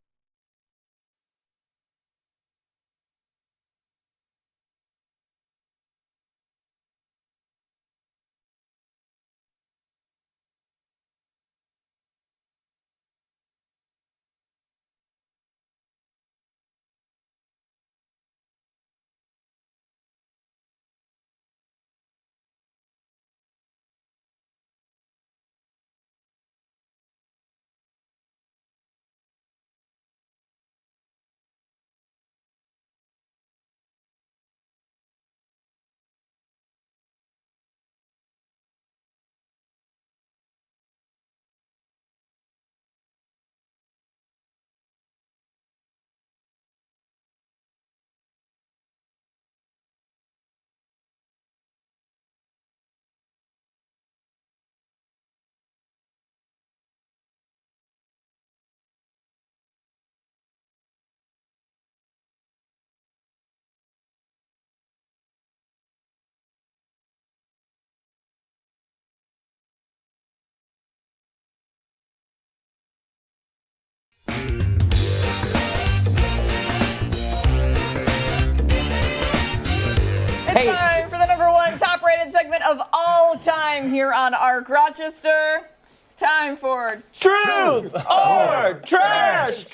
It's time for the #1 top-rated segment of all time here on Arc Rochester. It's time for Truth or Trash!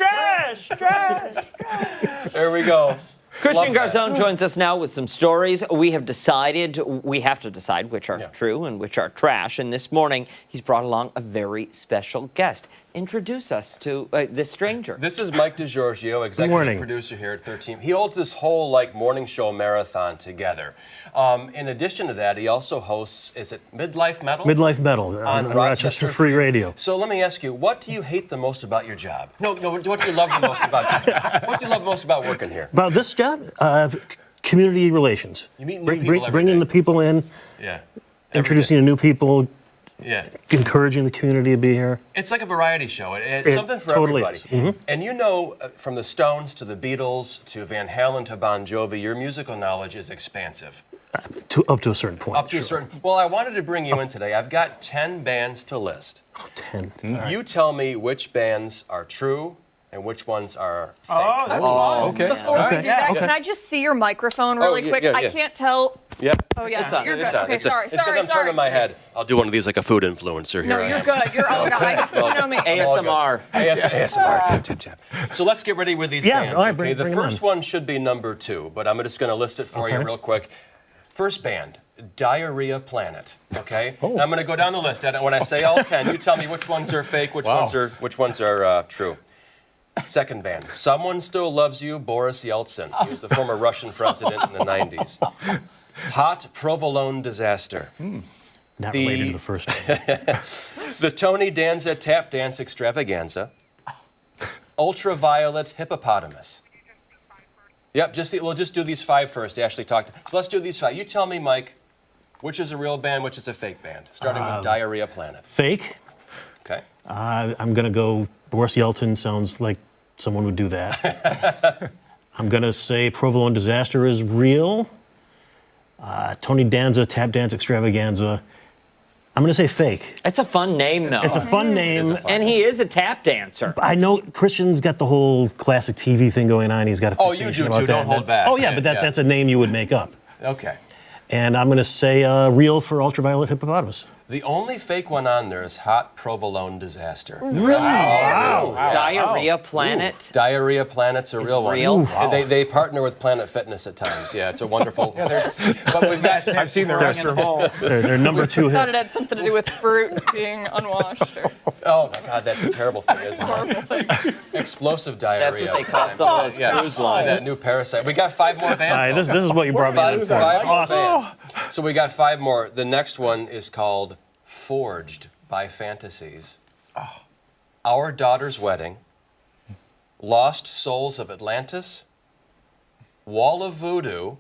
There we go. Christian Garzone joins us now with some stories. We have to decide which are true and which are trash. And this morning, he's brought along a very special guest. introduce us to this stranger. This is Mike DeGiorgio, executive producer here at 13. He holds this whole morning show marathon together. In addition to that, he also hosts, is it Midlife Metal? Midlife Metal on Rochester Free Radio. So let me ask you, what do you hate the most about your job? No, what do you love the most about your job? What do you love most about working here? About this job? Community relations. You meet new people every bringing day. the people in, Yeah. introducing new people, Yeah. encouraging the community to be here. It's like a variety show. It's something for totally everybody. is. Mm-hmm. And you know, from the Stones to the Beatles to Van Halen to Bon Jovi, your musical knowledge is expansive. Up to a certain point. Up to a certain. Well, I wanted to bring you in today. I've got 10 bands to list. 10. You tell me which bands are true and which ones are fake. Oh, that's fun. okay. Before we do that, can I just see your microphone really quick? I can't tell. Yep. Oh, yeah. It's on. You're It's good. on. Okay, It's sorry. It's because I'm turning my head. I'll do one of these like a food influencer here. No, you're good. You're all good. You know me. ASMR. ASMR. Tap, tap, tap. So let's get ready with these bands. all right, Okay, the bring 'em first one should be number 2, but I'm just going to list it for you real quick. First band, Diarrhea Planet. Okay. Now I'm going to go down the list. And when I say all 10, you tell me which ones are fake, which ones are true. Second band, Someone Still Loves You, Boris Yeltsin. He was the former Russian president in the 90s. Hot Provolone Disaster. Not related to the first one. The Tony Danza Tap Dance Extravaganza. Ultraviolet Hippopotamus. Yep, we'll just do these 5 first. Ashley talked. So let's do these 5. You tell me, Mike, which is a real band, which is a fake band? Starting with Diarrhea Planet. Fake. Okay. I'm going to go Boris Yeltsin. Sounds like someone would do that. I'm going to say Provolone Disaster is real. Tony Danza Tap Dance Extravaganza. I'm going to say fake. It's a fun name, though. It's a fun name. And he is a tap dancer. I know Christian's got the whole classic TV thing going on. He's got a fixation you do about too. that. Don't hold back. Oh, yeah, but that's a name you would make up. Okay. And I'm going to say real for Ultraviolet Hippopotamus. The only fake one on there is Hot Provolone Disaster. Really? Wow. Diarrhea Planet. Diarrhea Planet's a real one. real? Wow. They partner with Planet Fitness at times. Yeah, it's a wonderful. But we've got. I've seen their restaurant. They're number 2 I thought hit. it had something to do with fruit being unwashed. Or Oh my God, that's a terrible thing, isn't it? horrible thing. Explosive diarrhea. That's what they call some of those cruise lines. That new parasite. We got 5 more bands. All right, this is what you brought me in for. Five more Awesome. bands. So we got 5 more. The next one is called Forged by Fantasies. Our Daughter's Wedding. Lost Souls of Atlantis. Wall of Voodoo.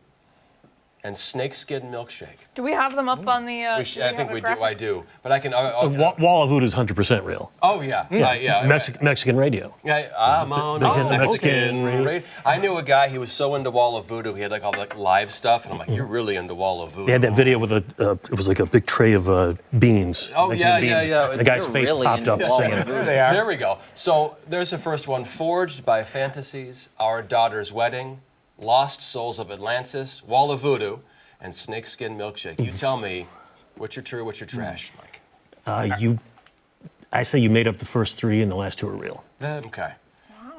And Snakeskin Milkshake. Do we have them up on the? I think we do. I do. But I can. Wall of Voodoo is 100% real. Oh yeah. Yeah. Mexican radio. Yeah, I'm on Mexican radio. I knew a guy. He was so into Wall of Voodoo. He had all the live stuff, and I'm like, you're really into Wall of Voodoo. They had that video with it was like a big tray of beans. Oh Mexican yeah. beans. The guy's You're face really popped into up Wall of singing. Voodoo. There we go. So there's the first one. Forged by Fantasies, Our Daughter's Wedding, Lost Souls of Atlantis, Wall of Voodoo, and Snakeskin Milkshake. You tell me which are true, which are trash, Mike. I say you made up the first 3 and the last 2 are real. Okay.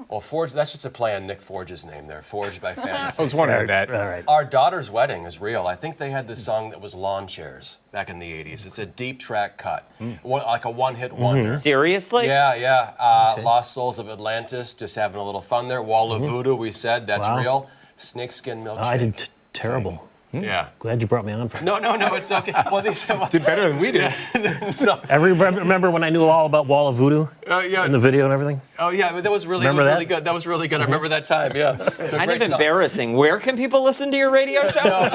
Well, Forged, that's just a play on Nick Forge's name there. Forged by Fantasies. I was wondering that. All right. Our Daughter's Wedding is real. I think they had this song that was Lawn Chairs back in the 80s. It's a deep track cut, like a one-hit wonder. Seriously? Yeah. Lost Souls of Atlantis, just having a little fun there. Wall of Voodoo, we said, that's Wow. real. Snakeskin Milkshake. I did terrible. Yeah. Glad you brought me on for No, it's okay. Well, these Did better than we did. no. Remember when I knew all about Wall of Voodoo Yeah. in the video and everything? Oh yeah, but that was really Remember really that? good. That was really good. I remember that time. Yeah. Kind of embarrassing. Where can people listen to your radio show? No.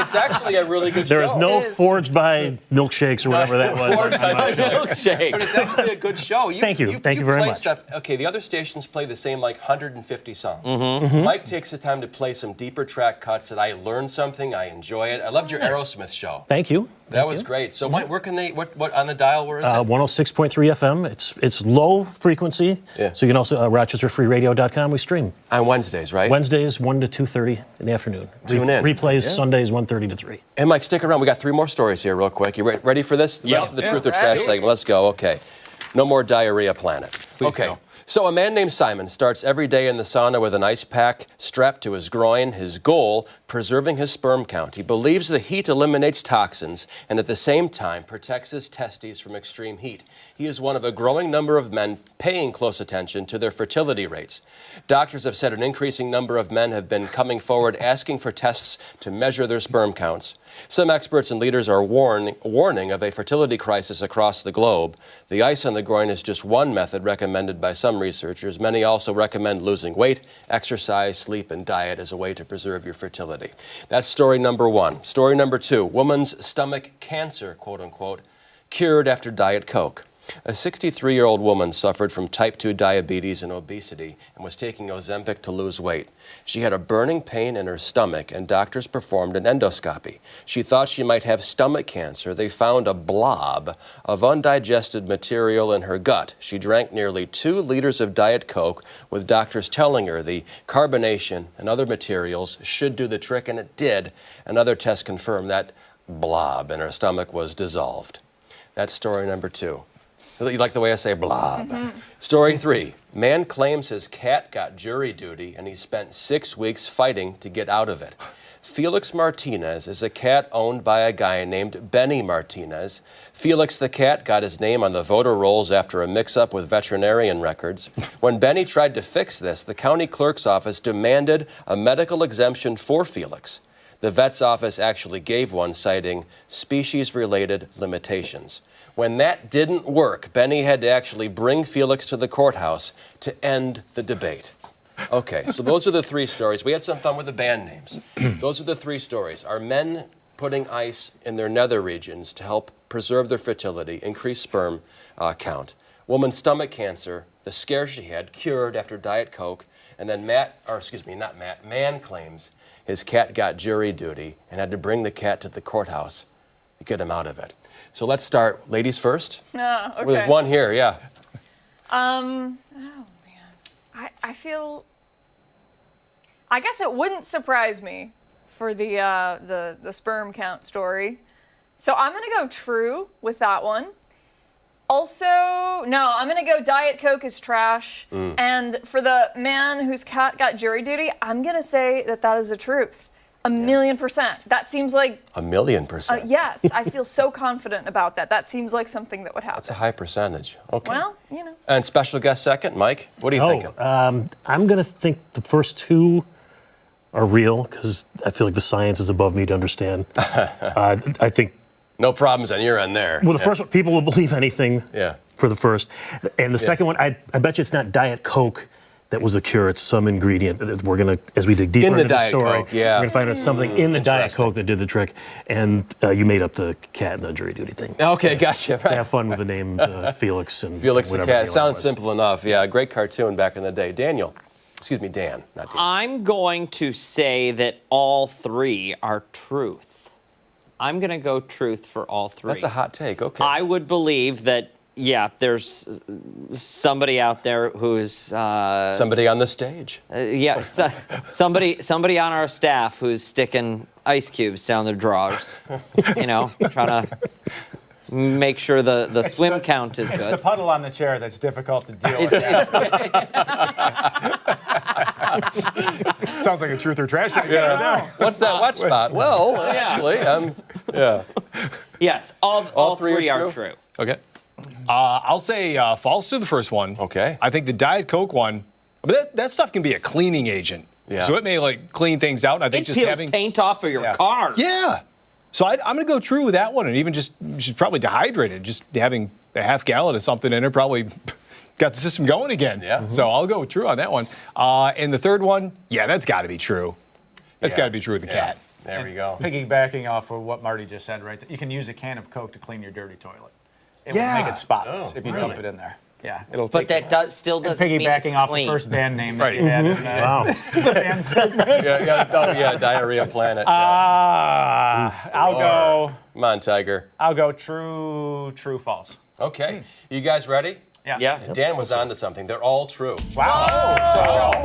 It's actually a really good There show. is no Forged by Milkshakes or whatever that was. Forged by Milkshake. But it's actually a good show. Thank you very play much. Stuff. Okay, the other stations play the same 150 songs. Mm-hmm. Mike takes the time to play some deeper track cuts that I learned something, I enjoy it. I loved your Aerosmith show. Thank you. That was great. So where can they, what on the dial, where is it? 106.3 FM. It's low frequency. Yeah. So you can also, RochesterFreeRadio.com, we stream. On Wednesdays, right? Wednesdays, 1 to 2:30 in the afternoon. Tune in. Replays Sundays, 1:30 to 3. And Mike, stick around. We got 3 more stories here real quick. You ready for this? The rest of the Truth or Trash segment. Let's go. Okay. No more Diarrhea Planet. Okay. go. So a man named Simon starts every day in the sauna with an ice pack strapped to his groin. His goal, preserving his sperm count. He believes the heat eliminates toxins and at the same time protects his testes from extreme heat. He is one of a growing number of men paying close attention to their fertility rates. Doctors have said an increasing number of men have been coming forward asking for tests to measure their sperm counts. Some experts and leaders are warning of a fertility crisis across the globe. The ice on the groin is just one method recommended by some researchers. Many also recommend losing weight, exercise, sleep, and diet as a way to preserve your fertility. That's story number one. Story number two, woman's stomach cancer, quote unquote, cured after Diet Coke. A 63-year-old woman suffered from type 2 diabetes and obesity and was taking Ozempic to lose weight. She had a burning pain in her stomach and doctors performed an endoscopy. She thought she might have stomach cancer. They found a blob of undigested material in her gut. She drank nearly 2 liters of Diet Coke with doctors telling her the carbonation and other materials should do the trick, and it did. Another test confirmed that blob in her stomach was dissolved. That's story number 2. You like the way I say blob. Mm-hmm. Story 3. Man claims his cat got jury duty and he spent 6 weeks fighting to get out of it. Felix Martinez is a cat owned by a guy named Benny Martinez. Felix the cat got his name on the voter rolls after a mix-up with veterinarian records. When Benny tried to fix this, the county clerk's office demanded a medical exemption for Felix. The vet's office actually gave one, citing species-related limitations. When that didn't work, Benny had to actually bring Felix to the courthouse to end the debate. Okay, so those are the 3 stories. We had some fun with the band names. Those are the 3 stories. Are men putting ice in their nether regions to help preserve their fertility, increase sperm count? Woman's stomach cancer, the scare she had, cured after Diet Coke. And then man claims his cat got jury duty and had to bring the cat to the courthouse to get him out of it. So let's start, ladies first. Okay. There's one here, yeah. Oh man, I guess it wouldn't surprise me for the sperm count story. So I'm gonna go true with that one. Also, no, I'm gonna go Diet Coke is trash. And for the man whose cat got jury duty, I'm gonna say that is the truth. 1,000,000%. That seems like 1,000,000%. yes, I feel so confident about that. That seems like something that would happen. That's a high percentage. Okay. Well, you know. And special guest second, Mike. What are you thinking? I'm going to think the first 2 are real because I feel like the science is above me to understand. I think. No problems on your end there. Well, the first one, people will believe anything for the first. And the second one, I bet you it's not Diet Coke that was the cure. It's some ingredient that we're going to, as we dig deeper into the story, Coke, we're going to find out something in the Diet Coke that did the trick. And you made up the cat and the jury duty thing. Okay, gotcha. Right. To have fun with the names Felix and Felix the cat. Sounds was. Simple enough. Yeah, great cartoon back in the day. Dan, not Dan. I'm going to say that all 3 are truth. I'm going to go truth for all 3. That's a hot take. Okay. I would believe that. Yeah, there's somebody out there who's somebody on the stage. Somebody on our staff who's sticking ice cubes down their drawers. Trying to make sure the swim count is good. It's the puddle on the chair that's difficult to deal with. Sounds like a truth or trash. What's that wet spot? Well, actually, Yes, all 3 are true. Okay. I'll say false to the first one. Okay. I think the Diet Coke one, but that stuff can be a cleaning agent. Yeah. So it may clean things out. And I think it just peels having paint off of your car. Yeah. So I'm going to go true with that one, and even she's probably dehydrated. Just having a half gallon of something in her probably got the system going again. Yeah. Mm-hmm. So I'll go true on that one. And the third one, that's got to be true. That's got to be true with the cat. There we go. Piggybacking off of what Marty just said, right? You can use a can of Coke to clean your dirty toilet. It will make it spotless if you dump it in there. Yeah, it'll take. But that still doesn't mean it's piggybacking off clean. the first band name that you had. Wow. The band segment. Diarrhea Planet. I'll go. Come on, Tiger. I'll go true, false. Okay. You guys ready? Yeah. Dan was onto something. They're all true. Wow.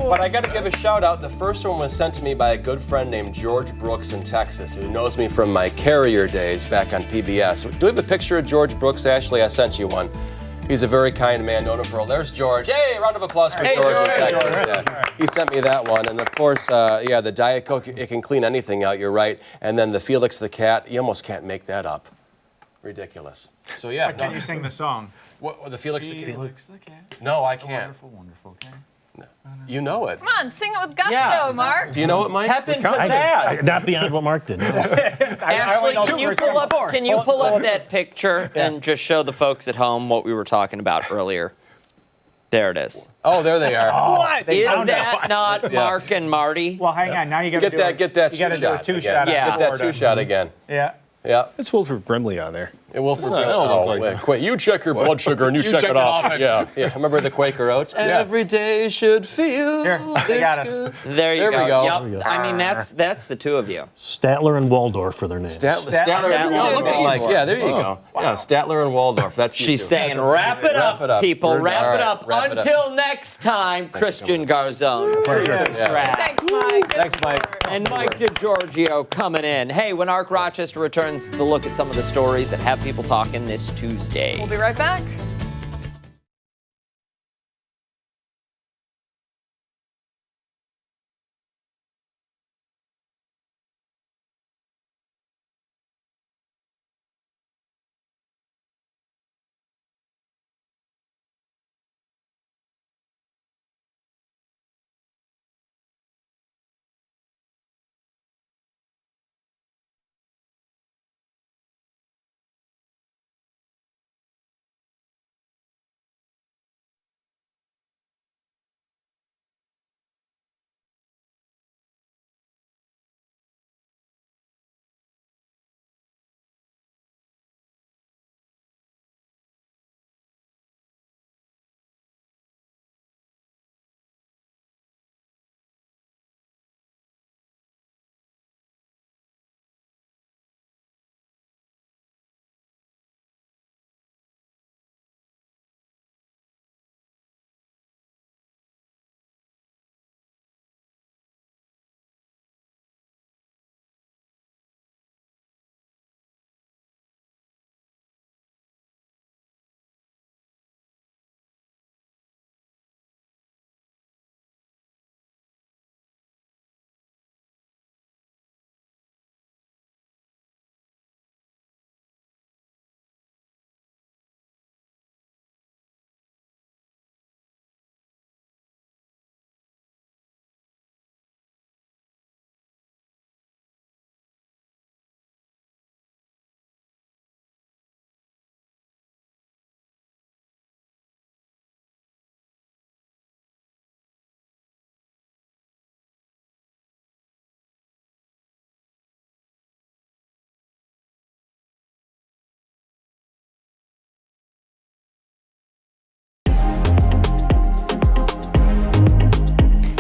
But I got to give a shout out. The first one was sent to me by a good friend named George Brooks in Texas, who knows me from my Carrier days back on PBS. Do we have a picture of George Brooks, Ashley? I sent you one. He's a very kind man, known him for. There's George. Hey, round of applause for George in Texas. Yeah. He sent me that one, and of course, the Diet Coke, it can clean anything out. You're right. And then the Felix the cat, you almost can't make that up. Ridiculous. So yeah. Why can't you sing the song? What the Felix the cat? Felix the cat. No, I can't. Wonderful, wonderful cat. You know it. Come on, sing it with gusto, Mark. Do you know it, Mike? Pep and pizzazz. Not beyond what Mark did. Ashley, can you pull up that picture and just show the folks at home what we were talking about earlier? There it is. Oh, there they are. What? Is that not Mark and Marty? Well, hang on. Now you got to get that You got to do a two-shot two-shot. again. Get that two-shot again. Yeah. Yeah. It's Wilford Brimley on there. And Wilford Brimley. You check your blood sugar and you check it off. Yeah. Remember the Quaker Oats? Yeah. Every day should feel. Here, they got us. There you There we go. Yep. There we go. I mean, that's the two of you. Statler and Waldorf for their names. Statler and Waldorf. Yeah, there you go. Yeah, Statler and Waldorf. That's you She's two. saying, wrap it up, people. Wrap it up. Wrap it up. Until next time, Christian Garzone. Thanks, Mike. Thanks, Mike. And Mike DiGiorgio coming in. Hey, when Arc Rochester returns to look at some of the stories that have people talking this Tuesday. We'll be right back.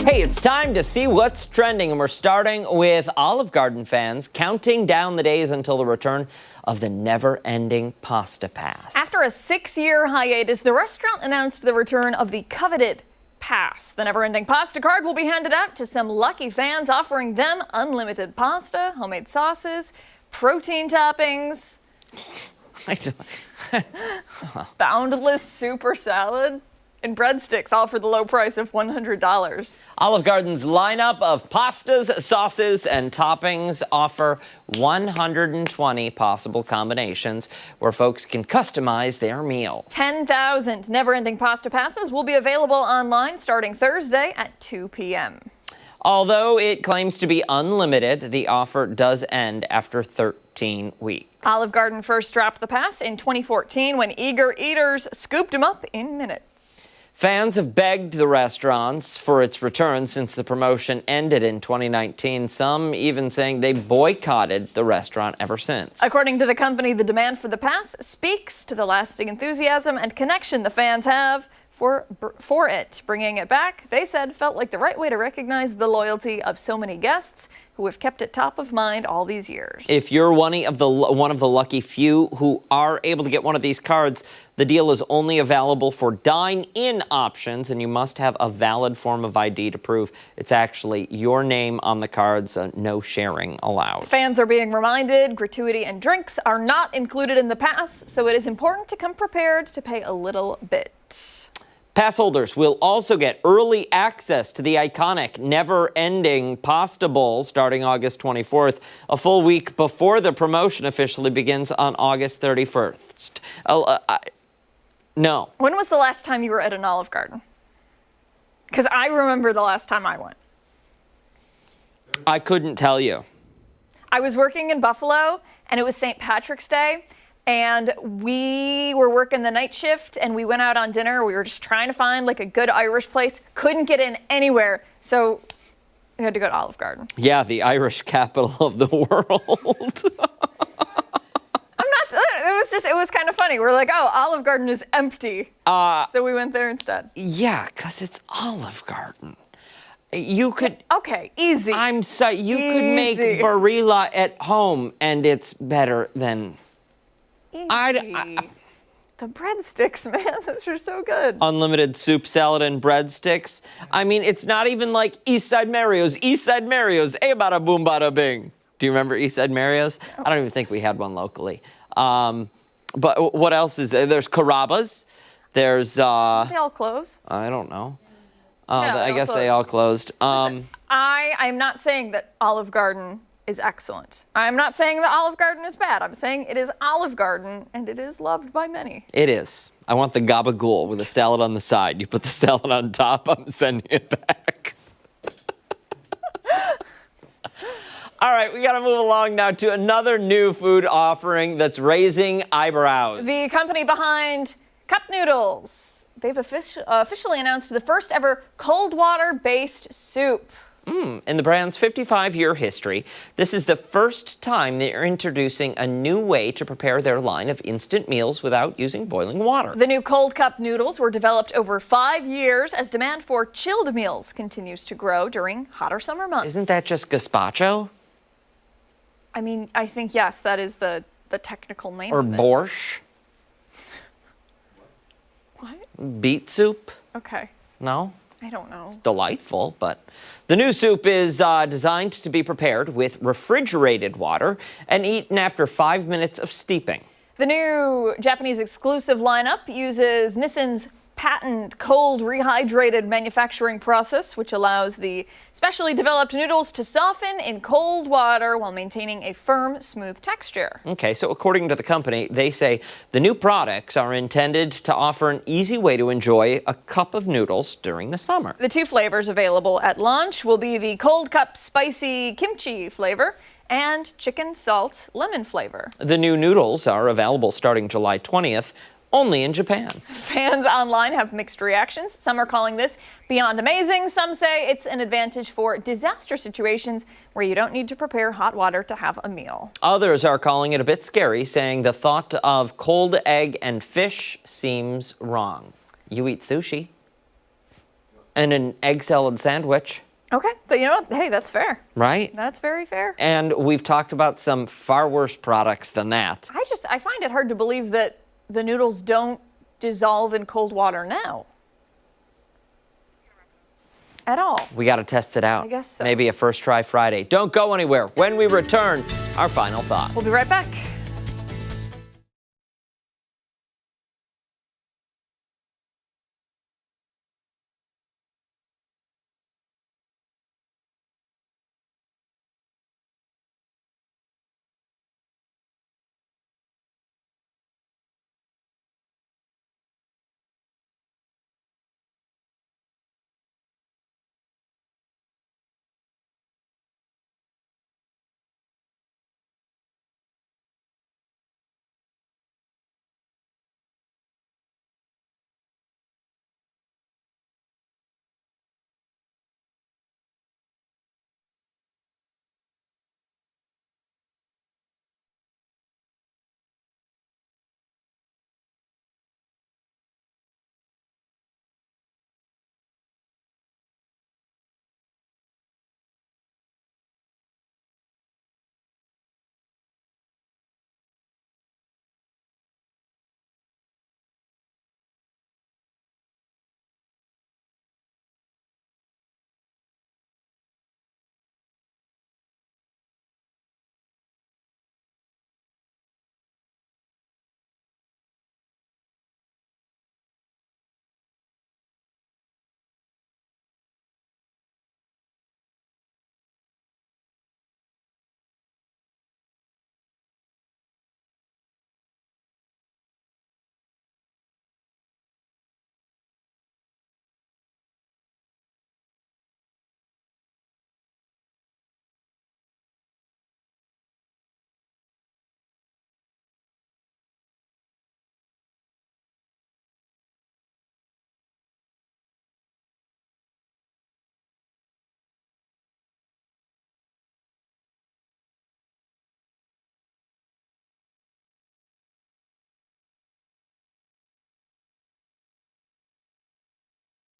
Hey, it's time to see what's trending, and we're starting with Olive Garden fans counting down the days until the return of the never-ending Pasta Pass. After a 6-year hiatus, the restaurant announced the return of the coveted Pass. The never-ending pasta card will be handed out to some lucky fans, offering them unlimited pasta, homemade sauces, protein toppings, boundless super salad, and breadsticks, all for the low price of $100. Olive Garden's lineup of pastas, sauces, and toppings offer 120 possible combinations where folks can customize their meal. 10,000 never-ending pasta passes will be available online starting Thursday at 2 p.m. Although it claims to be unlimited, the offer does end after 13 weeks. Olive Garden first dropped the pass in 2014 when eager eaters scooped them up in minutes. Fans have begged the restaurants for its return since the promotion ended in 2019, some even saying they boycotted the restaurant ever since. According to the company, the demand for the pass speaks to the lasting enthusiasm and connection the fans have for it. Bringing it back, they said, felt like the right way to recognize the loyalty of so many guests who have kept it top of mind all these years. If you're one of the lucky few who are able to get one of these cards, the deal is only available for dine-in options, and you must have a valid form of ID to prove it's actually your name on the cards. No sharing allowed. Fans are being reminded gratuity and drinks are not included in the pass, so it is important to come prepared to pay a little bit. Pass holders will also get early access to the iconic never-ending Pasta Bowl starting August 24th, a full week before the promotion officially begins on August 31st. No. When was the last time you were at an Olive Garden? Because I remember the last time I went. I couldn't tell you. I was working in Buffalo, and it was St. Patrick's Day. And we were working the night shift and we went out on dinner. We were just trying to find like a good Irish place. Couldn't get in anywhere. So we had to go to Olive Garden. Yeah, the Irish capital of the world. It was kind of funny. We're like, oh, Olive Garden is empty. So we went there instead. Yeah, because it's Olive Garden. You could. Okay, easy. I'm sorry. You could make Barilla at home and it's better than. The breadsticks, man, those are so good. Unlimited soup, salad, and breadsticks. I mean, it's not even like East Side Mario's. East Side Mario's, bada boom, bada bing. Do you remember East Side Mario's? I don't even think we had one locally. But what else is there? There's Carrabba's. There's. Did they all close? I don't know. Yeah, I guess they all closed. Listen, I'm not saying that Olive Garden is excellent. I'm not saying that Olive Garden is bad. I'm saying it is Olive Garden, and it is loved by many. It is. I want the gabagool with a salad on the side. You put the salad on top, I'm sending it back. All right, we got to move along now to another new food offering that's raising eyebrows. The company behind Cup Noodles. They've officially announced the first ever cold water-based soup. In the brand's 55-year history, this is the first time they're introducing a new way to prepare their line of instant meals without using boiling water. The new cold cup noodles were developed over 5 years as demand for chilled meals continues to grow during hotter summer months. Isn't that just gazpacho? I mean, I think, yes, that is the technical name Or of it. borscht? What? Beet soup? Okay. No? I don't know. It's delightful, but the new soup is designed to be prepared with refrigerated water and eaten after 5 minutes of steeping. The new Japanese exclusive lineup uses Nissin's patent cold rehydrated manufacturing process, which allows the specially developed noodles to soften in cold water while maintaining a firm, smooth texture. Okay, so according to the company, they say the new products are intended to offer an easy way to enjoy a cup of noodles during the summer. The two flavors available at launch will be the cold cup spicy kimchi flavor and chicken salt lemon flavor. The new noodles are available starting July 20th, only in Japan. Fans online have mixed reactions. Some are calling this beyond amazing. Some say it's an advantage for disaster situations where you don't need to prepare hot water to have a meal. Others are calling it a bit scary, saying the thought of cold egg and fish seems wrong. You eat sushi and an egg salad sandwich. Okay, so you know what? Hey, that's fair. Right? That's very fair. And we've talked about some far worse products than that. I find it hard to believe that the noodles don't dissolve in cold water now. At all. We got to test it out. I guess so. Maybe a first try Friday. Don't go anywhere. When we return, our final thought. We'll be right back.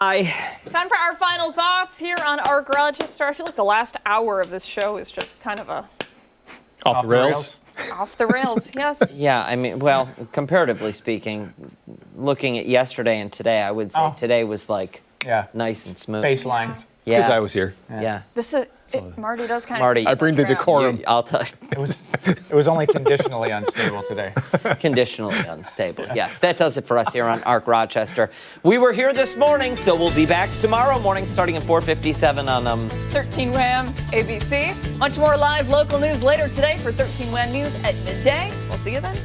Time for our final thoughts here on Arc Rochester. I feel like the last hour of this show is just kind of a Off the rails. off the rails. Yes. Yeah, I mean, well, comparatively speaking, looking at yesterday and today, I would say today was like nice and smooth. Baseline. Yeah. Because I was here. Yeah. This is Marty does kind Marty, of. I bring the decorum. I'll tell you. It was only conditionally unstable today. Conditionally unstable. Yes, that does it for us here on Arc Rochester. We were here this morning, so we'll be back tomorrow morning starting at 4:57 on 13 Wham ABC. Much more live local news later today for 13 Wham News at midday. We'll see you then.